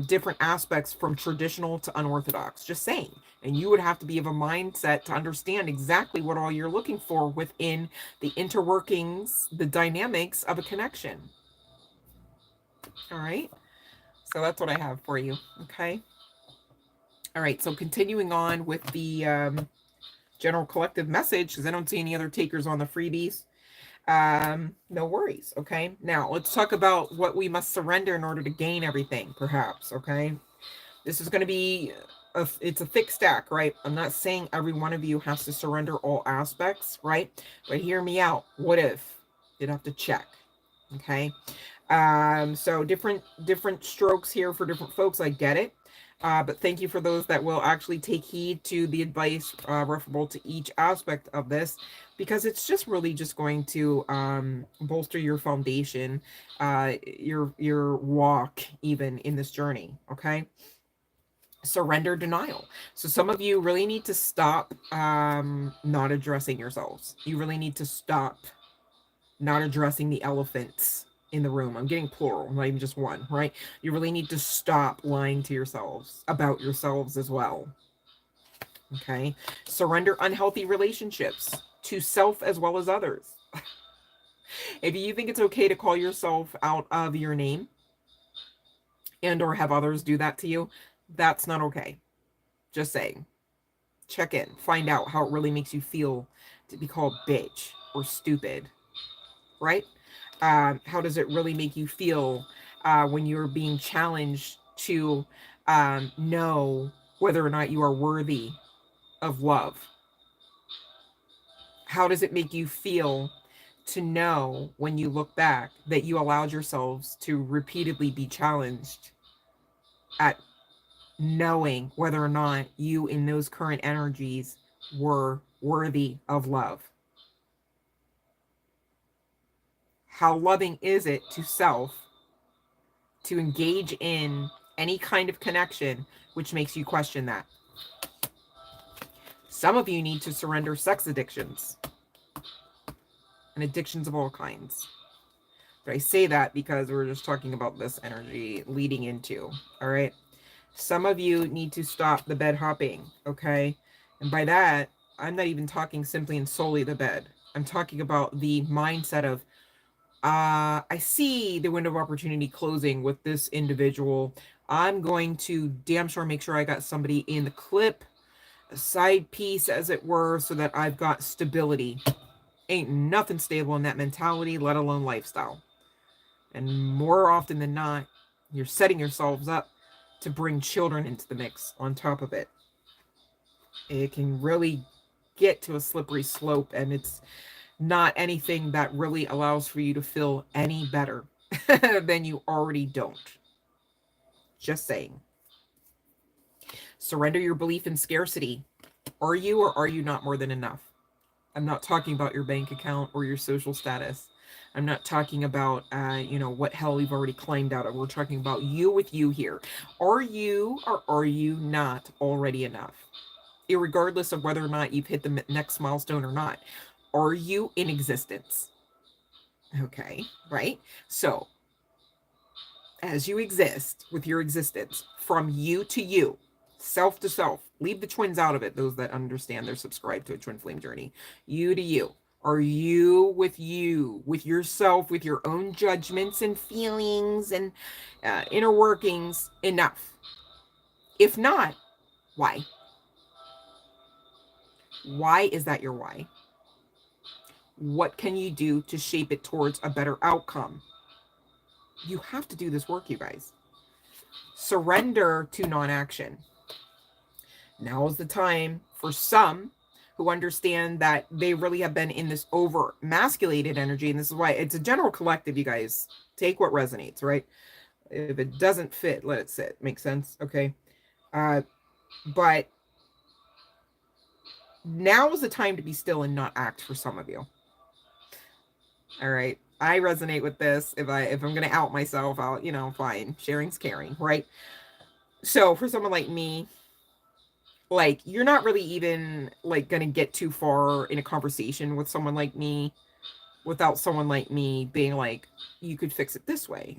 different aspects from traditional to unorthodox. Just saying. And you would have to be of a mindset to understand exactly what all you're looking for within the interworkings, the dynamics of a connection. All right. So that's what I have for you. Okay. All right. So continuing on with the general collective message, because I don't see any other takers on the freebies. No worries. Okay. Now let's talk about what we must surrender in order to gain everything, perhaps. Okay. This is going to be it's a thick stack, right? I'm not saying every one of you has to surrender all aspects, right? But hear me out. What if you'd have to check? Okay. So different strokes here for different folks. I get it. But thank you for those that will actually take heed to the advice referable to each aspect of this, because it's just really just going to bolster your foundation, your walk even in this journey. Okay. Surrender denial. So some of you really need to stop not addressing yourselves. You really need to stop not addressing the elephants in the room. I'm getting plural, not even just one, right? You really need to stop lying to yourselves about yourselves as well. Okay. Surrender unhealthy relationships to self as well as others. If you think it's okay to call yourself out of your name and or have others do that to you, that's not okay. Just saying. Check in, find out how it really makes you feel to be called bitch or stupid, right? How does it really make you feel when you're being challenged to know whether or not you are worthy of love? How does it make you feel to know when you look back that you allowed yourselves to repeatedly be challenged at knowing whether or not you in those current energies were worthy of love? How loving is it to self to engage in any kind of connection which makes you question that? Some of you need to surrender sex addictions and addictions of all kinds. But I say that because we're just talking about this energy leading into, all right? Some of you need to stop the bed hopping, okay? And by that, I'm not even talking simply and solely the bed. I'm talking about the mindset of, I see the window of opportunity closing with this individual. I'm going to damn sure make sure I got somebody in the clip, a side piece as it were, so that I've got stability. Ain't nothing stable in that mentality, let alone lifestyle. And more often than not, you're setting yourselves up to bring children into the mix on top of it. It can really get to a slippery slope, and it's not anything that really allows for you to feel any better than you already don't. Just saying. Surrender your belief in scarcity. Are you or are you not more than enough? I'm not talking about your bank account or your social status. I'm not talking about, what hell you've already climbed out of. We're talking about you with you here. Are you or are you not already enough? Irregardless of whether or not you've hit the next milestone or not. Are you in existence? Okay, right? So, as you exist with your existence, from you to you, self to self, leave the twins out of it, those that understand they're subscribed to a twin flame journey. You to you. Are you, with yourself, with your own judgments and feelings and inner workings enough? If not, why? Why is that your why? What can you do to shape it towards a better outcome? You have to do this work, you guys. Surrender to non-action. Now is the time for some who understand that they really have been in this over masculated energy. And this is why it's a general collective, you guys. Take what resonates, right? If it doesn't fit, let it sit. Make sense? Okay. But now is the time to be still and not act for some of you. All right. I resonate with this. If I'm going to out myself, I'll, fine. Sharing's caring, right? So for someone like me, like, you're not really even like going to get too far in a conversation with someone like me without someone like me being like, you could fix it this way.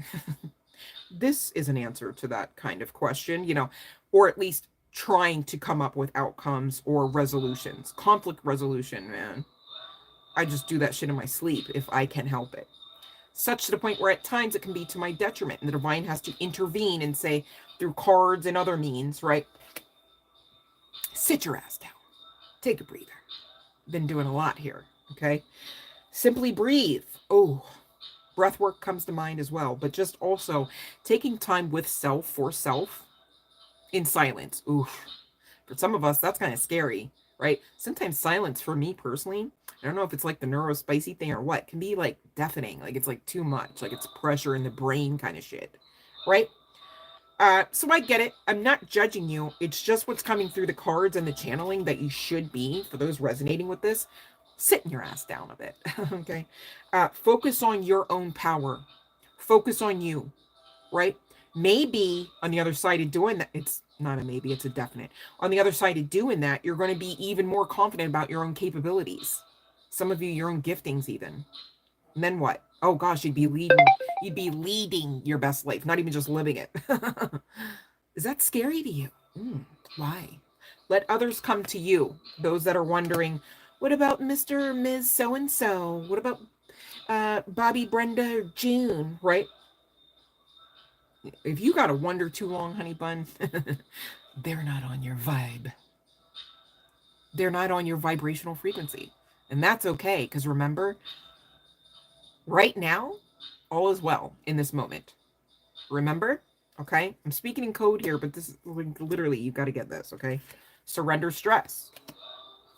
This is an answer to that kind of question, or at least trying to come up with outcomes or resolutions. Conflict resolution, man. I just do that shit in my sleep if I can help it. Such to the point where at times it can be to my detriment, and the divine has to intervene and say, through cards and other means, right? Sit your ass down. Take a breather. Been doing a lot here, okay? Simply breathe. Oh, breath work comes to mind as well, but just also taking time with self for self in silence. Oof. For some of us, that's kind of scary, right? Sometimes silence for me personally, I don't know if it's like the neurospicy thing or what, can be like deafening. Like it's like too much, like it's pressure in the brain kind of shit, right? So I get it. I'm not judging you. It's just what's coming through the cards and the channeling that you should be, for those resonating with this, sitting your ass down a bit, okay? Focus on your own power. Focus on you, right? Maybe on the other side of doing that, it's not a maybe, it's a definite. On the other side of doing that, you're going to be even more confident about your own capabilities. Some of you, your own giftings even. And then what? Oh gosh, you'd be leading your best life, not even just living it. Is that scary to you? Why? Let others come to you. Those that are wondering, what about Mr. or Ms. So-and-so? What about Bobby, Brenda, June, right? If you got to wonder too long, honey bun, they're not on your vibe. They're not on your vibrational frequency. And that's okay, because remember, right now, all is well in this moment. Remember? Okay? I'm speaking in code here, but this is literally, you got to get this, okay? Surrender stress.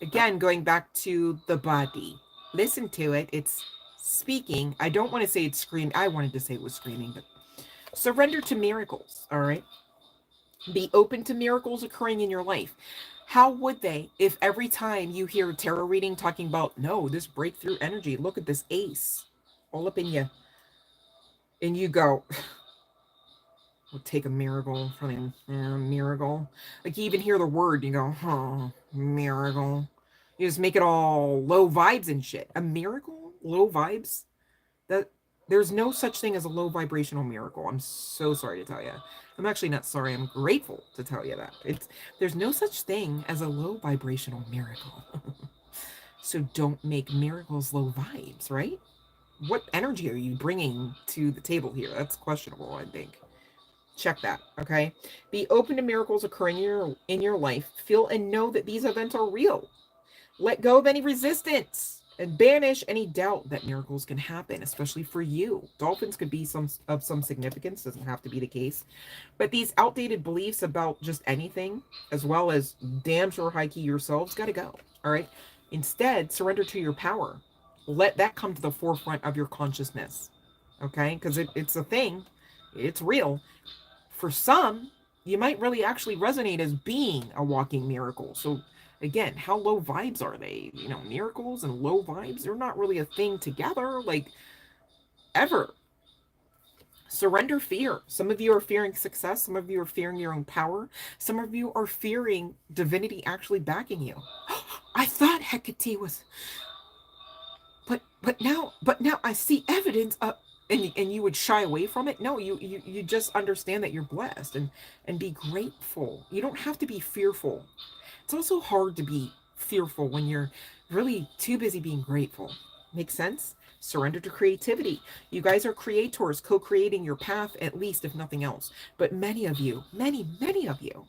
Again, going back to the body. Listen to it. It's speaking. I don't want to say it's screaming. I wanted to say it was screaming, but surrender to miracles, all right? Be open to miracles occurring in your life. How would they if every time you hear a tarot reading talking about, no, this breakthrough energy, look at this ace all up in you, and you go, we'll take a miracle from him, miracle. Like you even hear the word, you go, oh, miracle. You just make it all low vibes and shit. A miracle? Low vibes? That there's no such thing as a low vibrational miracle. I'm so sorry to tell you. I'm actually not sorry. I'm grateful to tell you that. There's no such thing as a low vibrational miracle. So don't make miracles low vibes, right? What energy are you bringing to the table here? That's questionable, I think. Check that, okay? Be open to miracles occurring in your life. Feel and know that these events are real. Let go of any resistance. and banish any doubt that miracles can happen, especially for you. Dolphins could be some significance, doesn't have to be the case. But these outdated beliefs about just anything, as well as damn sure high key yourselves, got to go. All right. Instead, surrender to your power. Let that come to the forefront of your consciousness. Okay. Because it's a thing, it's real. For some, you might really actually resonate as being a walking miracle. So, again, how low vibes are they? You know, miracles and low vibes, they're not really a thing together, like ever. Surrender fear. Some of you are fearing success. Some of you are fearing your own power. Some of you are fearing divinity actually backing you. I thought Hecate was, but now I see evidence of, and you would shy away from it. No, you just understand that you're blessed and be grateful. You don't have to be fearful. It's also hard to be fearful when you're really too busy being grateful. Make sense? Surrender to creativity. You guys are creators, co-creating your path, at least if nothing else. But many of you, many of you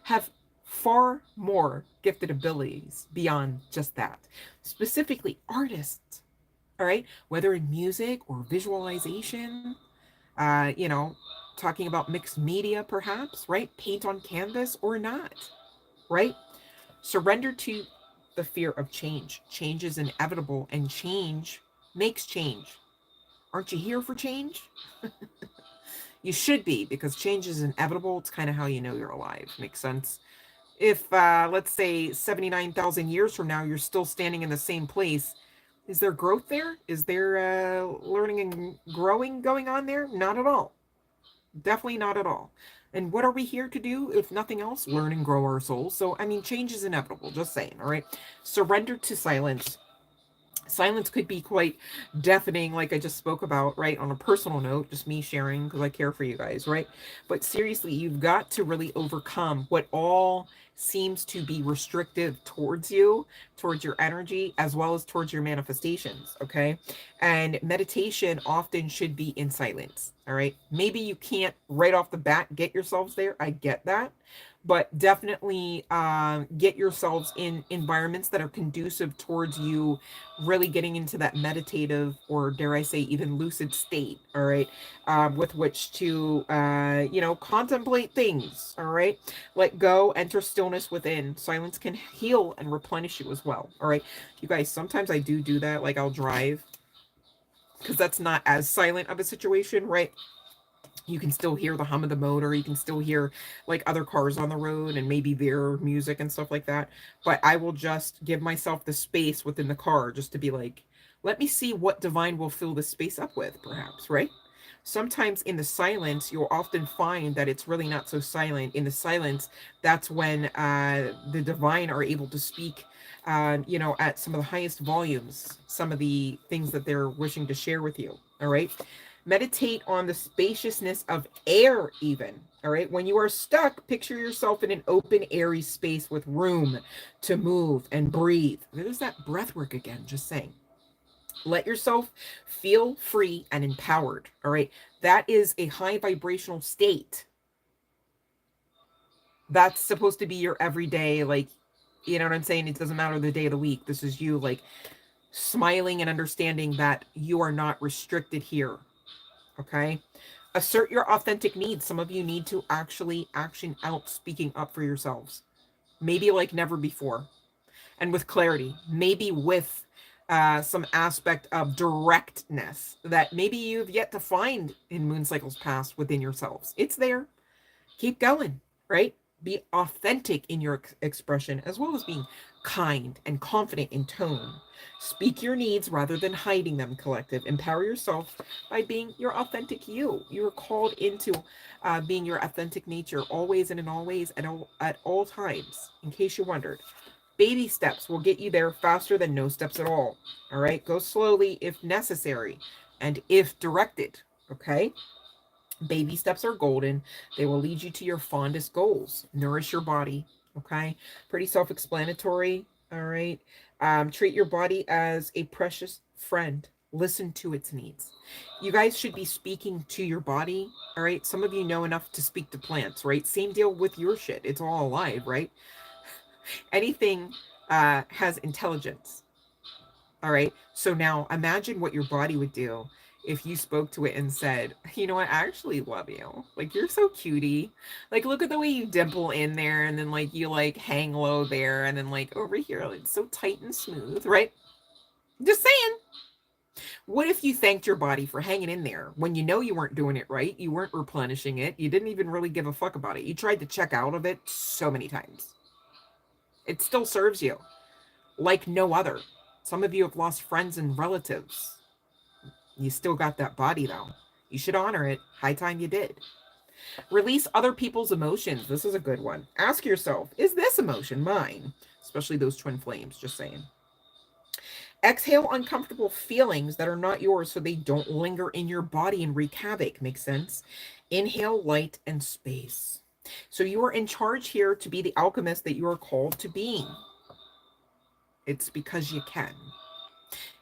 have far more gifted abilities beyond just that. Specifically artists, all right? Whether in music or visualization, you know, talking about mixed media perhaps, right? Paint on canvas or not, right? Surrender to the fear of change. Change is inevitable and change makes change. Aren't you here for change? You should be, because change is inevitable. It's kind of how you know you're alive. Makes sense? If, let's say, 79,000 years from now, you're still standing in the same place, is there growth there? Is there learning and growing going on there? Not at all. Definitely not at all. And what are we here to do, if nothing else? Learn and grow our souls. So, I mean, change is inevitable. Just saying, all right? Surrender to silence. Silence could be quite deafening, like I just spoke about, right? On a personal note, just me sharing because I care for you guys, right? But seriously, you've got to really overcome what all seems to be restrictive towards you, towards your energy, as well as towards your manifestations, okay? And meditation often should be in silence, all right? Maybe you can't right off the bat get yourselves there. I get that. But definitely get yourselves in environments that are conducive towards you really getting into that meditative, or dare I say even lucid state, all right, with which to you know, contemplate things, all right, let go, enter stillness within. Silence can heal and replenish you as well, all right. You guys, sometimes I do that, like I'll drive, because that's not as silent of a situation, right? You can still hear the hum of the motor. You can still hear like other cars on the road and maybe their music and stuff like that. But I will just give myself the space within the car just to be like, let me see what divine will fill this space up with, perhaps, right? Sometimes in the silence, you'll often find that it's really not so silent. In the silence, that's when the divine are able to speak, you know, at some of the highest volumes, some of the things that they're wishing to share with you, all right? Meditate on the spaciousness of air, even. All right. When you are stuck, picture yourself in an open, airy space with room to move and breathe. There's that breath work again, just saying. Let yourself feel free and empowered. All right. That is a high vibrational state. That's supposed to be your everyday, like, you know what I'm saying? It doesn't matter the day of the week. This is you, like, smiling and understanding that you are not restricted here. Okay. Assert your authentic needs. Some of you need to actually action out, speaking up for yourselves. Maybe like never before. And with clarity. Maybe with some aspect of directness that maybe you've yet to find in moon cycles past within yourselves. It's there. Keep going, right? Be authentic in your expression, as well as being kind and confident in tone. Speak your needs rather than hiding them, collective. Empower yourself by being your authentic you. You are called into being your authentic nature always and in all ways and at all times, in case you wondered. Baby steps will get you there faster than no steps at all. All right? Go slowly if necessary and if directed, okay? Baby steps are golden. They will lead you to your fondest goals. Nourish your body. Okay. Pretty self-explanatory. All right. Treat your body as a precious friend. Listen to its needs. You guys should be speaking to your body. All right. Some of you know enough to speak to plants, right? Same deal with your shit. It's all alive, right? Anything has intelligence. All right. So now imagine what your body would do if you spoke to it and said, you know what, I actually love you. Like, you're so cutie. Like, look at the way you dimple in there, and then like you like hang low there, and then like over here, like so tight and smooth, right? Just saying. What if you thanked your body for hanging in there when you know you weren't doing it right? You weren't replenishing it. You didn't even really give a fuck about it. You tried to check out of it so many times. It still serves you like no other. Some of you have lost friends and relatives. You still got that body though. You should honor it. High time you did. Release other people's emotions. This is a good one. Ask yourself, is this emotion mine? Especially those twin flames, just saying. Exhale uncomfortable feelings that are not yours so they don't linger in your body and wreak havoc. Makes sense? Inhale light and space. So you are in charge here to be the alchemist that you are called to being. It's because you can.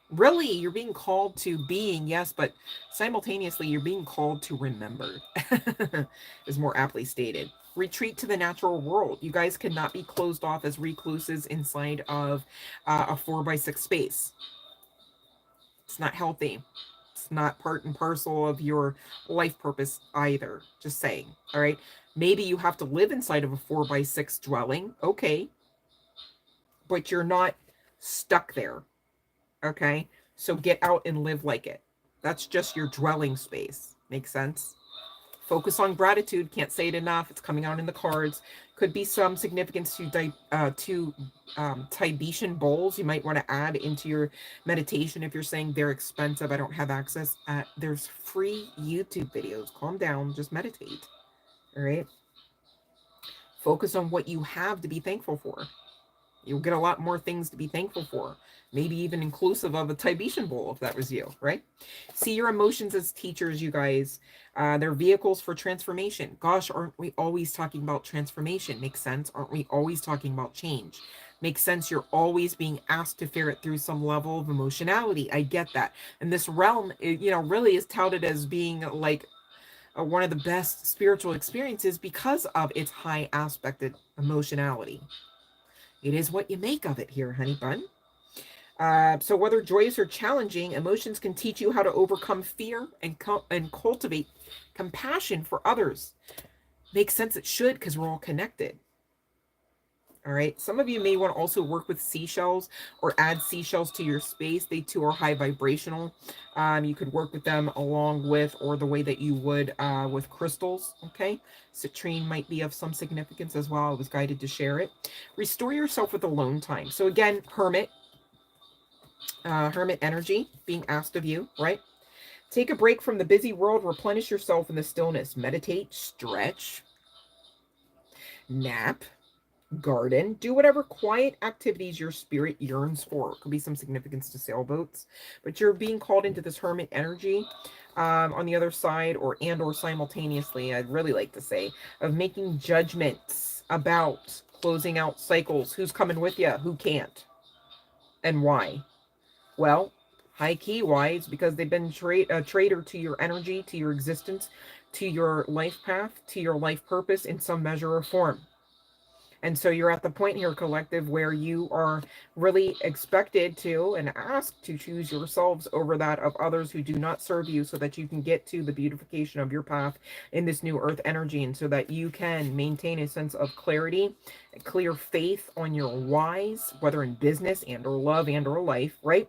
Really, you're being called to being, yes, but simultaneously you're being called to remember, is more aptly stated. Retreat to the natural world. You guys cannot be closed off as recluses inside of a 4x6 space. It's not healthy. It's not part and parcel of your life purpose either. Just saying. All right. Maybe you have to live inside of a 4x6 dwelling. Okay. But you're not stuck there. Okay. So get out and live like it. That's just your dwelling space. Makes sense? Focus on gratitude. Can't say it enough. It's coming out in the cards. Could be some significance to Tibetan bowls you might want to add into your meditation if you're saying they're expensive. I don't have access. There's free YouTube videos. Calm down. Just meditate. All right. Focus on what you have to be thankful for. You'll get a lot more things to be thankful for. Maybe even inclusive of a Tibetan bowl if that was you, right? See your emotions as teachers, you guys. They're vehicles for transformation. Gosh, aren't we always talking about transformation? Makes sense. Aren't we always talking about change? Makes sense. You're always being asked to ferret through some level of emotionality. I get that. And this realm, really is touted as being like one of the best spiritual experiences because of its high aspected emotionality. It is what you make of it here, honey bun. So whether joyous or challenging, emotions can teach you how to overcome fear and cultivate compassion for others. Makes sense, it should, because we're all connected. All right. Some of you may want to also work with seashells or add seashells to your space. They too are high vibrational. You could work with them along with, or the way that you would with crystals. Okay. Citrine might be of some significance as well. I was guided to share it. Restore yourself with alone time. So again, hermit energy being asked of you, right? Take a break from the busy world. Replenish yourself in the stillness. Meditate, stretch, nap, garden, do whatever quiet activities your spirit yearns for. Could be some significance to sailboats, but you're being called into this hermit energy on the other side, or simultaneously, I'd really like to say, of making judgments about closing out cycles. Who's coming with you, who can't, and why? Well, high key wise, because they've been a traitor to your energy, to your existence, to your life path, to your life purpose in some measure or form. And so you're at the point here, collective, where you are really expected to and asked to choose yourselves over that of others who do not serve you, so that you can get to the beautification of your path in this new earth energy, and so that you can maintain a sense of clarity, a clear faith on your whys, whether in business and or love and or life, right?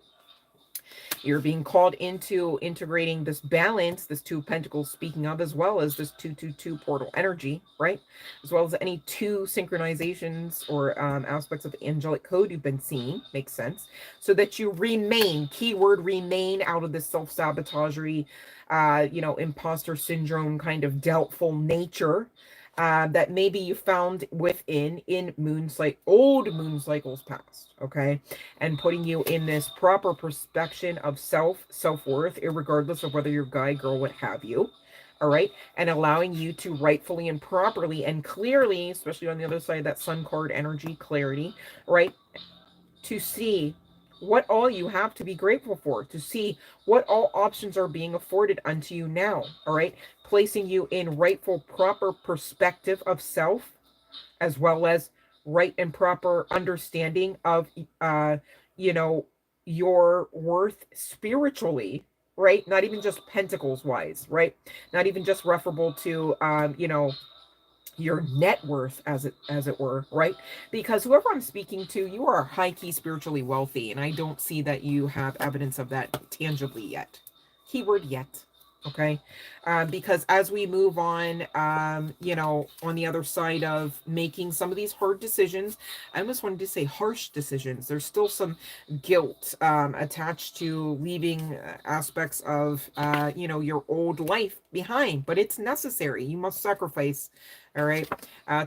You're being called into integrating this balance, this Two of Pentacles speaking of, as well as this 222 portal energy, right? As well as any two synchronizations or aspects of the angelic code you've been seeing. Makes sense. So that you remain, keyword remain, out of this self-sabotagery, imposter syndrome kind of doubtful nature that maybe you found within old moon cycles past, okay? And putting you in this proper perspection of self-worth, irregardless of whether you're guy, girl, what have you, all right? And allowing you to rightfully and properly and clearly, especially on the other side, that sun card energy, clarity, right? To see what all you have to be grateful for, to see what all options are being afforded unto you now, all right? Placing you in rightful, proper perspective of self, as well as right and proper understanding of, your worth spiritually, right? Not even just pentacles wise, right? Not even just referable to, you know, your net worth, as it were, right? Because whoever I'm speaking to, you are high key spiritually wealthy, and I don't see that you have evidence of that tangibly yet. Keyword yet. Okay. Because as we move on, you know, on the other side of making some of these hard decisions, I almost wanted to say harsh decisions. There's still some guilt attached to leaving aspects of, you know, your old life behind, but it's necessary. You must sacrifice, all right,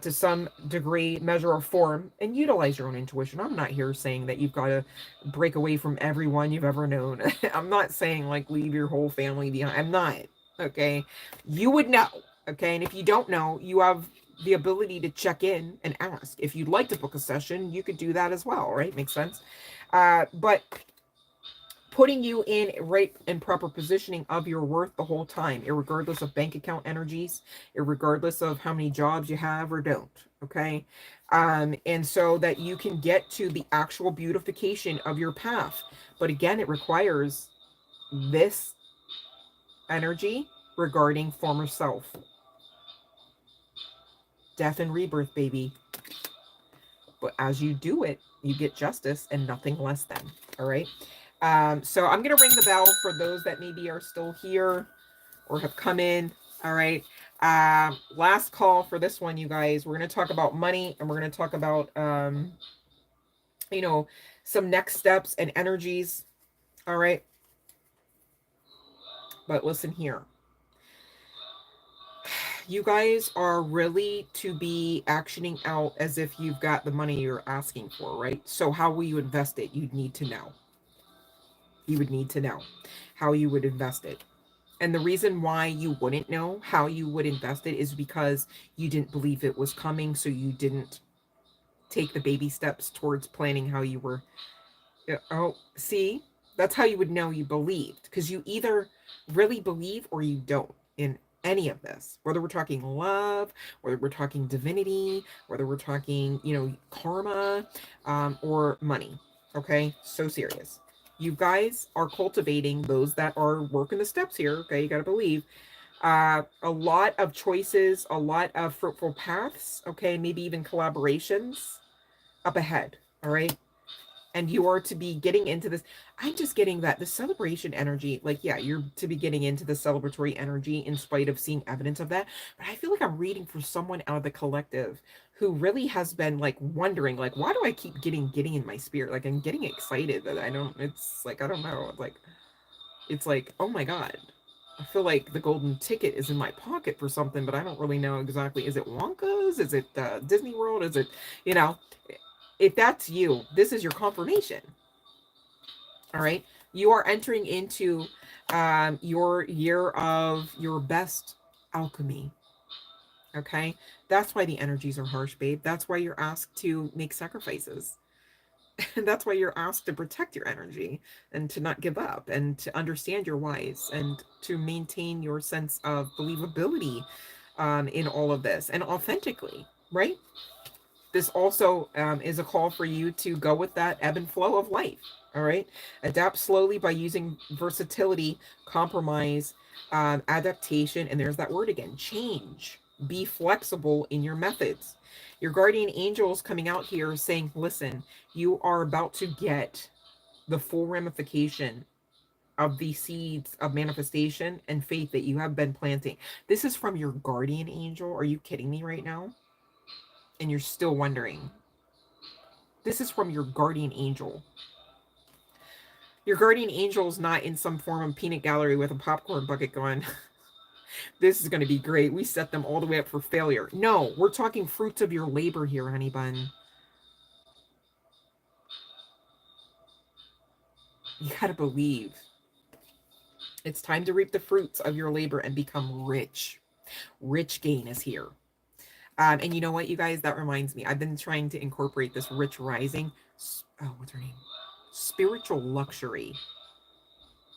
to some degree, measure, or form, and utilize your own intuition. I'm not here saying that you've got to break away from everyone you've ever known. I'm not saying like leave your whole family behind. I'm not. Okay. You would know. Okay. And if you don't know, you have the ability to check in and ask. If you'd like to book a session, you could do that as well, right? Makes sense. But putting you in right and proper positioning of your worth the whole time, irregardless of bank account energies, irregardless of how many jobs you have or don't. Okay. And so that you can get to the actual beautification of your path. But again, it requires this energy regarding former self. Death and rebirth, baby. But as you do it, you get justice and nothing less than. All right. So I'm going to ring the bell for those that maybe are still here or have come in. All right. Last call for this one, you guys. We're going to talk about money, and we're going to talk about, you know, some next steps and energies. All right. But listen here. You guys are really to be actioning out as if you've got the money you're asking for, right? So how will you invest it? You'd need to know. You would need to know how you would invest it. And the reason why you wouldn't know how you would invest it is because you didn't believe it was coming. So you didn't take the baby steps towards planning how you were. Oh, see, that's how you would know you believed, because you either really believe or you don't in any of this, whether we're talking love, whether we're talking divinity, whether we're talking, you know, karma, or money. Okay. So serious. You guys are cultivating those that are working the steps here. Okay. You got to believe, a lot of choices, a lot of fruitful paths. Okay. Maybe even collaborations up ahead. All right. And you are to be getting into this. I'm just getting that the celebration energy, like, yeah, you're to be getting into the celebratory energy in spite of seeing evidence of that. But I feel like I'm reading for someone out of the collective who really has been like wondering, like, why do I keep getting in my spirit? Like, I'm getting excited that I don't, it's like, I don't know. It's like, oh my God. I feel like the golden ticket is in my pocket for something, but I don't really know exactly. Is it Wonka's? Is it Disney World? Is it, you know, if that's you, this is your confirmation. All right. You are entering into your year of your best alchemy. Okay. That's why the energies are harsh, babe. That's why you're asked to make sacrifices. And that's why you're asked to protect your energy and to not give up and to understand your whys and to maintain your sense of believability in all of this and authentically, right? This also is a call for you to go with that ebb and flow of life. All right. Adapt slowly by using versatility, compromise, adaptation. And there's that word again, change. Be flexible in your methods. Your guardian angel is coming out here saying, listen, you are about to get the full ramification of the seeds of manifestation and faith that you have been planting. This is from your guardian angel. Are you kidding me right now? And you're still wondering. This is from your guardian angel. Your guardian angel is not in some form of peanut gallery with a popcorn bucket going, this is going to be great. We set them all the way up for failure. No, we're talking fruits of your labor here, honey bun. You got to believe. It's time to reap the fruits of your labor and become rich. Rich gain is here. And you know what, you guys, that reminds me. I've been trying to incorporate this rich rising. Oh, what's her name? Spiritual luxury.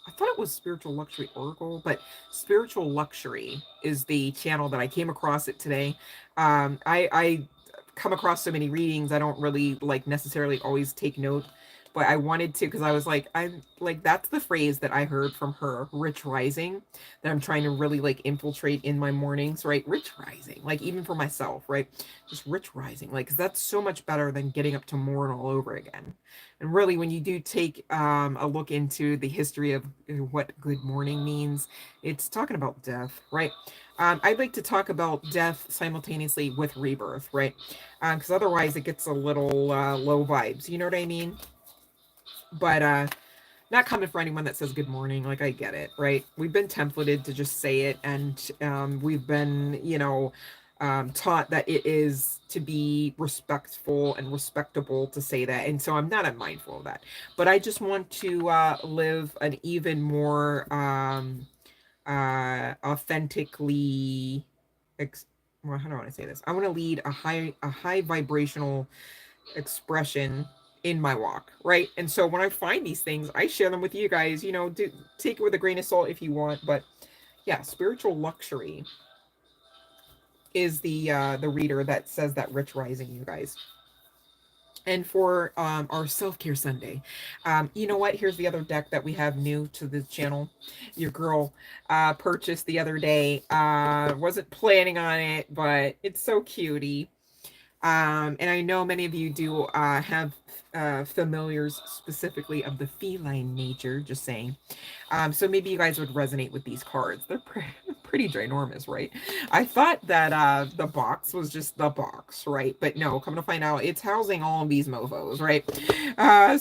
I thought it was Spiritual Luxury Oracle, but Spiritual Luxury is the channel that I came across it today. I come across so many readings, I don't really like necessarily always take note. but I wanted to, because I was like, I'm like, that's the phrase that I heard from her, rich rising, that I'm trying to really like infiltrate in my mornings, right? Rich rising, like even for myself, right? Just rich rising, like, because that's so much better than getting up to morn all over again. And really, when you do take a look into the history of what good morning means, it's talking about death, right? I'd like to talk about death simultaneously with rebirth, right? Because otherwise it gets a little low vibes, you know what I mean? But not coming for anyone that says good morning, like I get it, right? We've been templated to just say it, and we've been, taught that it is to be respectful and respectable to say that, and so I'm not unmindful of that. But I just want to live an even more authentically well, how do I want to say this? I want to lead a high vibrational expression in my walk, right? And so when I find these things, I share them with you guys. Do take it with a grain of salt if you want, but yeah, spiritual luxury is the reader that says that rich rising, you guys. And for our self-care Sunday, you know what? Here's the other deck that we have new to the channel. Your girl purchased the other day. Wasn't planning on it, but it's so cutie. And I know many of you do have familiars specifically of the feline nature, just saying. So maybe you guys would resonate with these cards. They're pretty ginormous, right? I thought that the box was just the box, right? But no, come to find out, it's housing all of these mofos, right?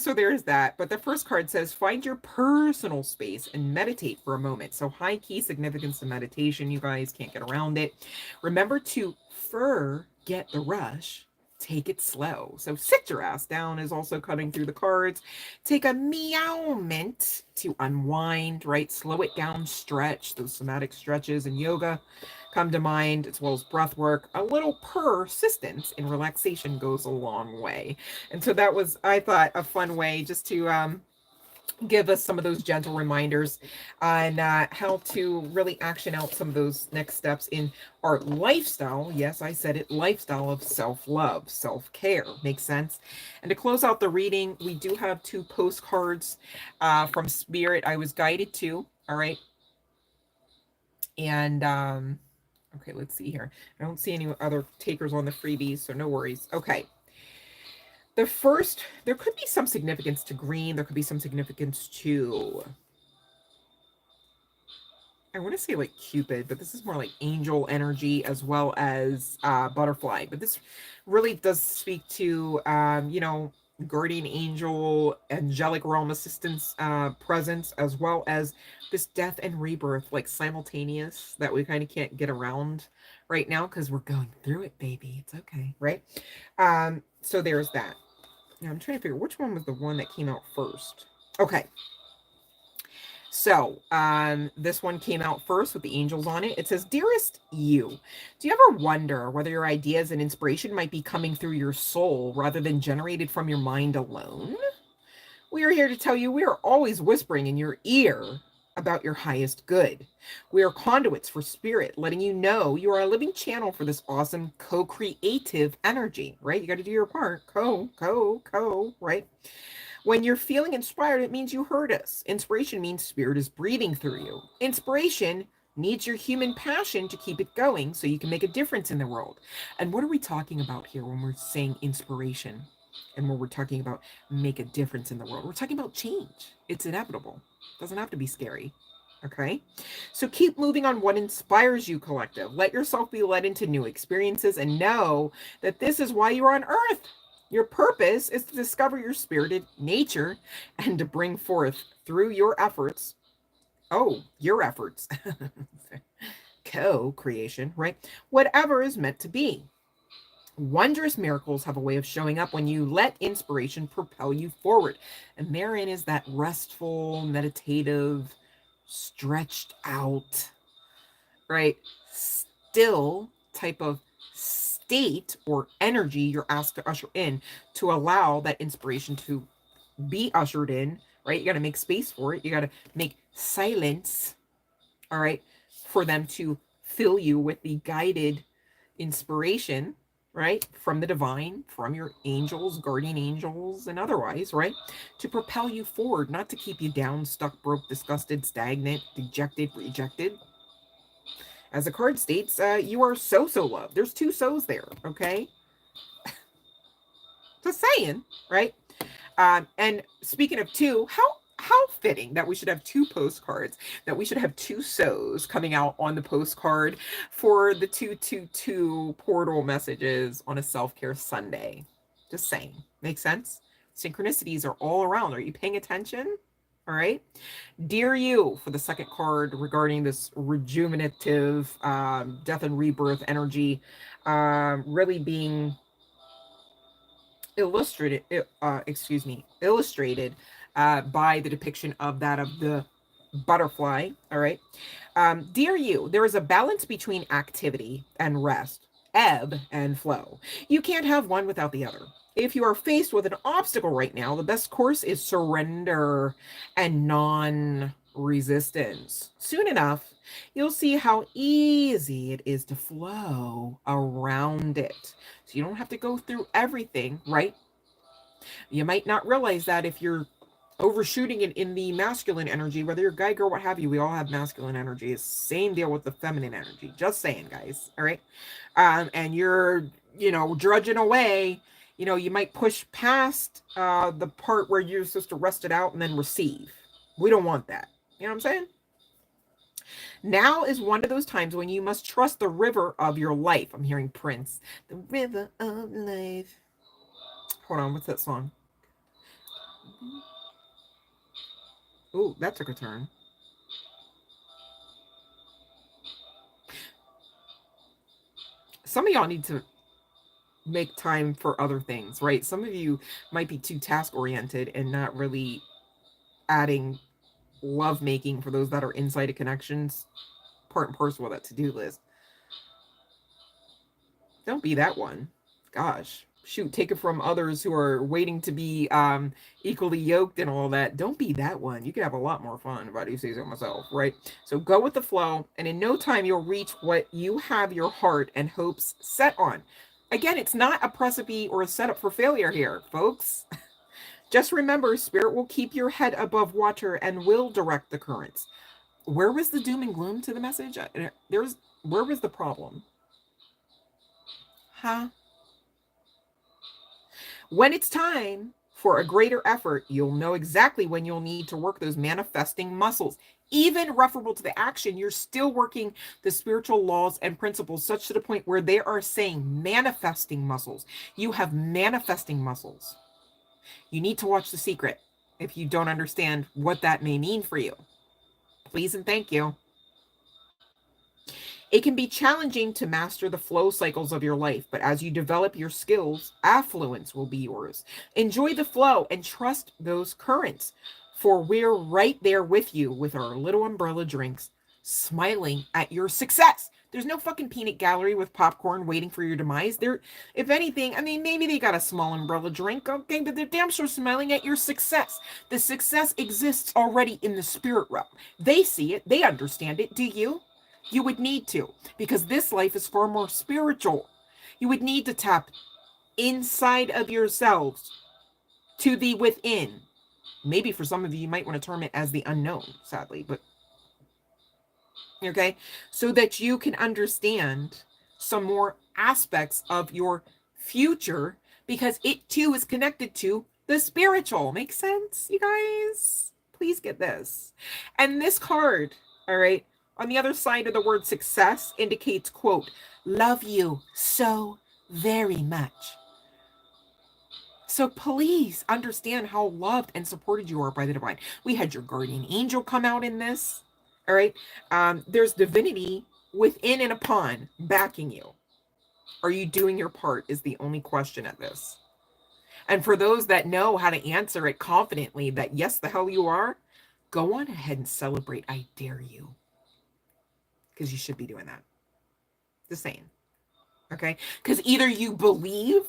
So there's that. But the first card says, find your personal space and meditate for a moment. So high key significance to meditation, you guys can't get around it. Remember to forget the rush. Take it slow. So sit your ass down is also coming through the cards. Take a meowment to unwind, right? Slow it down, stretch. Those somatic stretches in yoga come to mind, as well as breath work. A little persistence in relaxation goes a long way. And so that was, I thought, a fun way just to give us some of those gentle reminders on how to really action out some of those next steps in our lifestyle. Yes, I said it, lifestyle of self-love, self-care. Makes sense. And to close out the reading, we do have 2 postcards from Spirit. I was guided to, all right. And okay, let's see here. I don't see any other takers on the freebies, so no worries. Okay. The first, there could be some significance to green. There could be some significance to, I want to say like Cupid, but this is more like angel energy as well as butterfly. But this really does speak to, guardian angel, angelic realm assistance presence, as well as this death and rebirth, like simultaneous, that we kind of can't get around right now because we're going through it, baby. It's okay, right? So there's that. Now I'm trying to figure which one was the one that came out first. Okay. So, this one came out first with the angels on it. It says, Dearest you, do you ever wonder whether your ideas and inspiration might be coming through your soul rather than generated from your mind alone? We are here to tell you we are always whispering in your ear about your highest good. We are conduits for spirit, letting you know you are a living channel for this awesome co-creative energy, right? You got to do your part. Right? When you're feeling inspired, it means you heard us. Inspiration means spirit is breathing through you. Inspiration needs your human passion to keep it going so you can make a difference in the world. And what are we talking about here when we're saying inspiration? And when we're talking about make a difference in the world, we're talking about change. It's inevitable. It doesn't have to be scary. Okay? So keep moving on what inspires you, collective. Let yourself be led into new experiences and know that this is why you're on Earth. Your purpose is to discover your spirited nature and to bring forth through your efforts, co-creation, right? Whatever is meant to be. Wondrous miracles have a way of showing up when you let inspiration propel you forward. And therein is that restful, meditative, stretched out, right? Still type of state or energy you're asked to usher in to allow that inspiration to be ushered in, right? You got to make space for it. You got to make silence, all right, for them to fill you with the guided inspiration, right? From the divine, from your angels, guardian angels, and otherwise, right? To propel you forward, not to keep you down, stuck, broke, disgusted, stagnant, dejected, rejected. As the card states, you are so loved. There's two so's there, okay? Just saying, right? And speaking of two, how fitting that we should have two postcards, that we should have two so's coming out on the postcard for the 222 portal messages on a self-care Sunday. Just saying. Makes sense? Synchronicities are all around. Are you paying attention? All right. Dear you, for the second card regarding this rejuvenative death and rebirth energy, really being illustrated by the depiction of that of the butterfly. All right. Dear you, there is a balance between activity and rest, ebb and flow. You can't have one without the other. If you are faced with an obstacle right now, the best course is surrender and non-resistance. Soon enough, you'll see how easy it is to flow around it. So you don't have to go through everything, right? You might not realize that if you're overshooting it in the masculine energy, whether you're guy, girl, what have you, we all have masculine energy. It's same deal with the feminine energy. Just saying, guys. All right. And you're, drudging away, you might push past the part where you're supposed to rest it out and then receive. We don't want that. You know what I'm saying? Now is one of those times when you must trust the river of your life. I'm hearing Prince. The river of life. Hold on, what's that song? Oh, that took a turn. Some of y'all need to make time for other things, right? Some of you might be too task-oriented and not really adding love making for those that are inside of connections, part and parcel of that to-do list. Don't be that one. Gosh. Shoot, take it from others who are waiting to be equally yoked and all that. Don't be that one. You can have a lot more fun, if I do say so myself, right? So go with the flow, and in no time you'll reach what you have your heart and hopes set on. Again, it's not a precipice or a setup for failure here, folks. Just remember, Spirit will keep your head above water and will direct the currents. Where was the doom and gloom to the message? Where was the problem? Huh? When it's time for a greater effort, you'll know exactly when you'll need to work those manifesting muscles. Even referable to the action, you're still working the spiritual laws and principles, such to the point where they are saying manifesting muscles. You have manifesting muscles. You need to watch The Secret if you don't understand what that may mean for you. Please and thank you. It can be challenging to master the flow cycles of your life, but as you develop your skills, affluence will be yours. Enjoy the flow and trust those currents, for we're right there with you with our little umbrella drinks, smiling at your success. There's no fucking peanut gallery with popcorn waiting for your demise. If anything, I mean, maybe they got a small umbrella drink, okay, but they're damn sure smiling at your success. The success exists already in the spirit realm. They see it. They understand it. Do you? You would need to, because this life is far more spiritual. You would need to tap inside of yourselves to the within. Maybe for some of you, you might want to term it as the unknown, sadly, but okay, so that you can understand some more aspects of your future, because it too is connected to the spiritual. Makes sense, you guys? Please get this. And this card, all right, on the other side of the word success indicates, quote, love you so very much. So please understand how loved and supported you are by the divine. We had your guardian angel come out in this. All right. There's divinity within and upon backing you. Are you doing your part is the only question at this. And for those that know how to answer it confidently that yes, the hell you are, go on ahead and celebrate. I dare you. Because you should be doing that. Just saying. Okay? Because either you believe,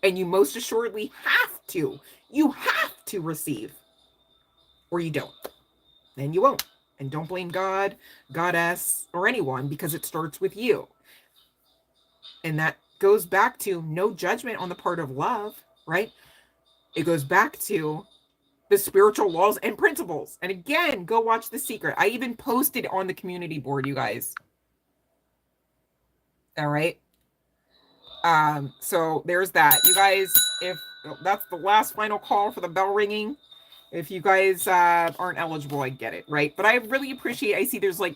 and you most assuredly have to. You have to receive. Or you don't. Then you won't. And don't blame God, goddess, or anyone, because it starts with you. And that goes back to no judgment on the part of love, right? It goes back to the spiritual laws and principles. And again, go watch The Secret. I even posted on the community board, you guys. All right. So there's that. You guys, if that's the last final call for the bell ringing, if you guys aren't eligible, I get it, right? But I really appreciate, I see there's like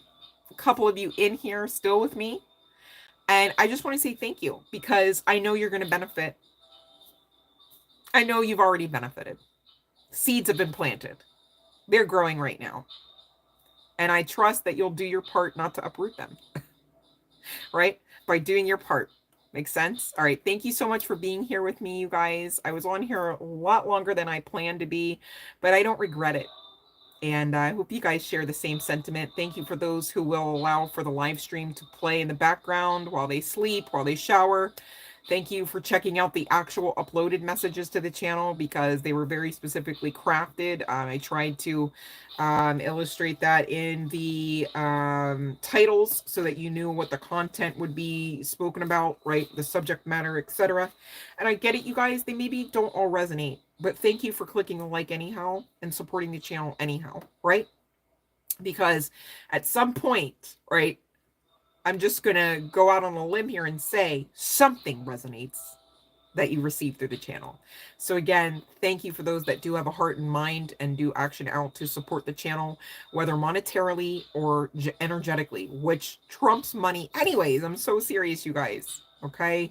a couple of you in here still with me. And I just want to say thank you, because I know you're going to benefit. I know you've already benefited. Seeds have been planted. They're growing right now. And I trust that you'll do your part not to uproot them, right? By doing your part. Makes sense? All right. Thank you so much for being here with me, you guys. I was on here a lot longer than I planned to be, but I don't regret it. And I hope you guys share the same sentiment. Thank you for those who will allow for the live stream to play in the background while they sleep, while they shower. Thank you for checking out the actual uploaded messages to the channel, because they were very specifically crafted. I tried to illustrate that in the titles so that you knew what the content would be spoken about, right? The subject matter, etc. And I get it, you guys, they maybe don't all resonate, but thank you for clicking a like anyhow and supporting the channel anyhow, right? Because at some point, right, I'm just going to go out on a limb here and say something resonates that you receive through the channel. So again, thank you for those that do have a heart and mind and do action out to support the channel, whether monetarily or energetically, which trumps money anyways. I'm so serious, you guys. Okay.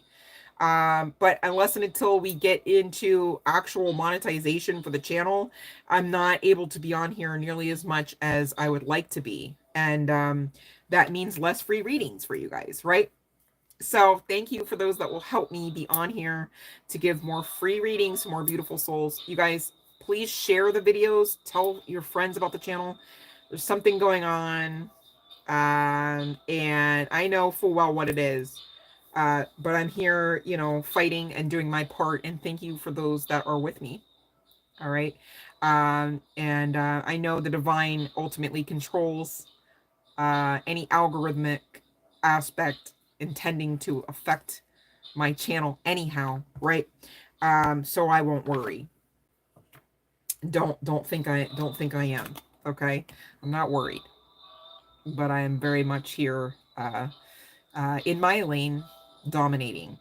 But unless and until we get into actual monetization for the channel, I'm not able to be on here nearly as much as I would like to be. And that means less free readings for you guys, right? So thank you for those that will help me be on here to give more free readings to more beautiful souls. You guys, please share the videos. Tell your friends about the channel. There's something going on. And I know full well what it is. But I'm here, you know, fighting and doing my part. And thank you for those that are with me. All right. I know the divine ultimately controls any algorithmic aspect intending to affect my channel anyhow, right? So I won't worry. Don't think I am. Okay, I'm not worried, but I am very much here in my lane, dominating.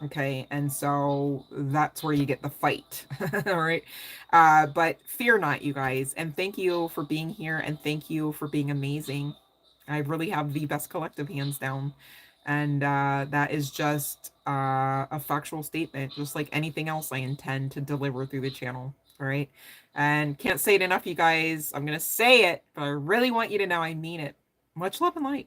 Okay, and so that's where you get the fight. All right, but fear not, you guys, and thank you for being here, and thank you for being amazing. I really have the best collective, hands down, and that is just a factual statement, just like anything else I intend to deliver through the channel. All right, and can't say it enough, you guys. I'm gonna say it, but I really want you to know I mean it. Much love and light.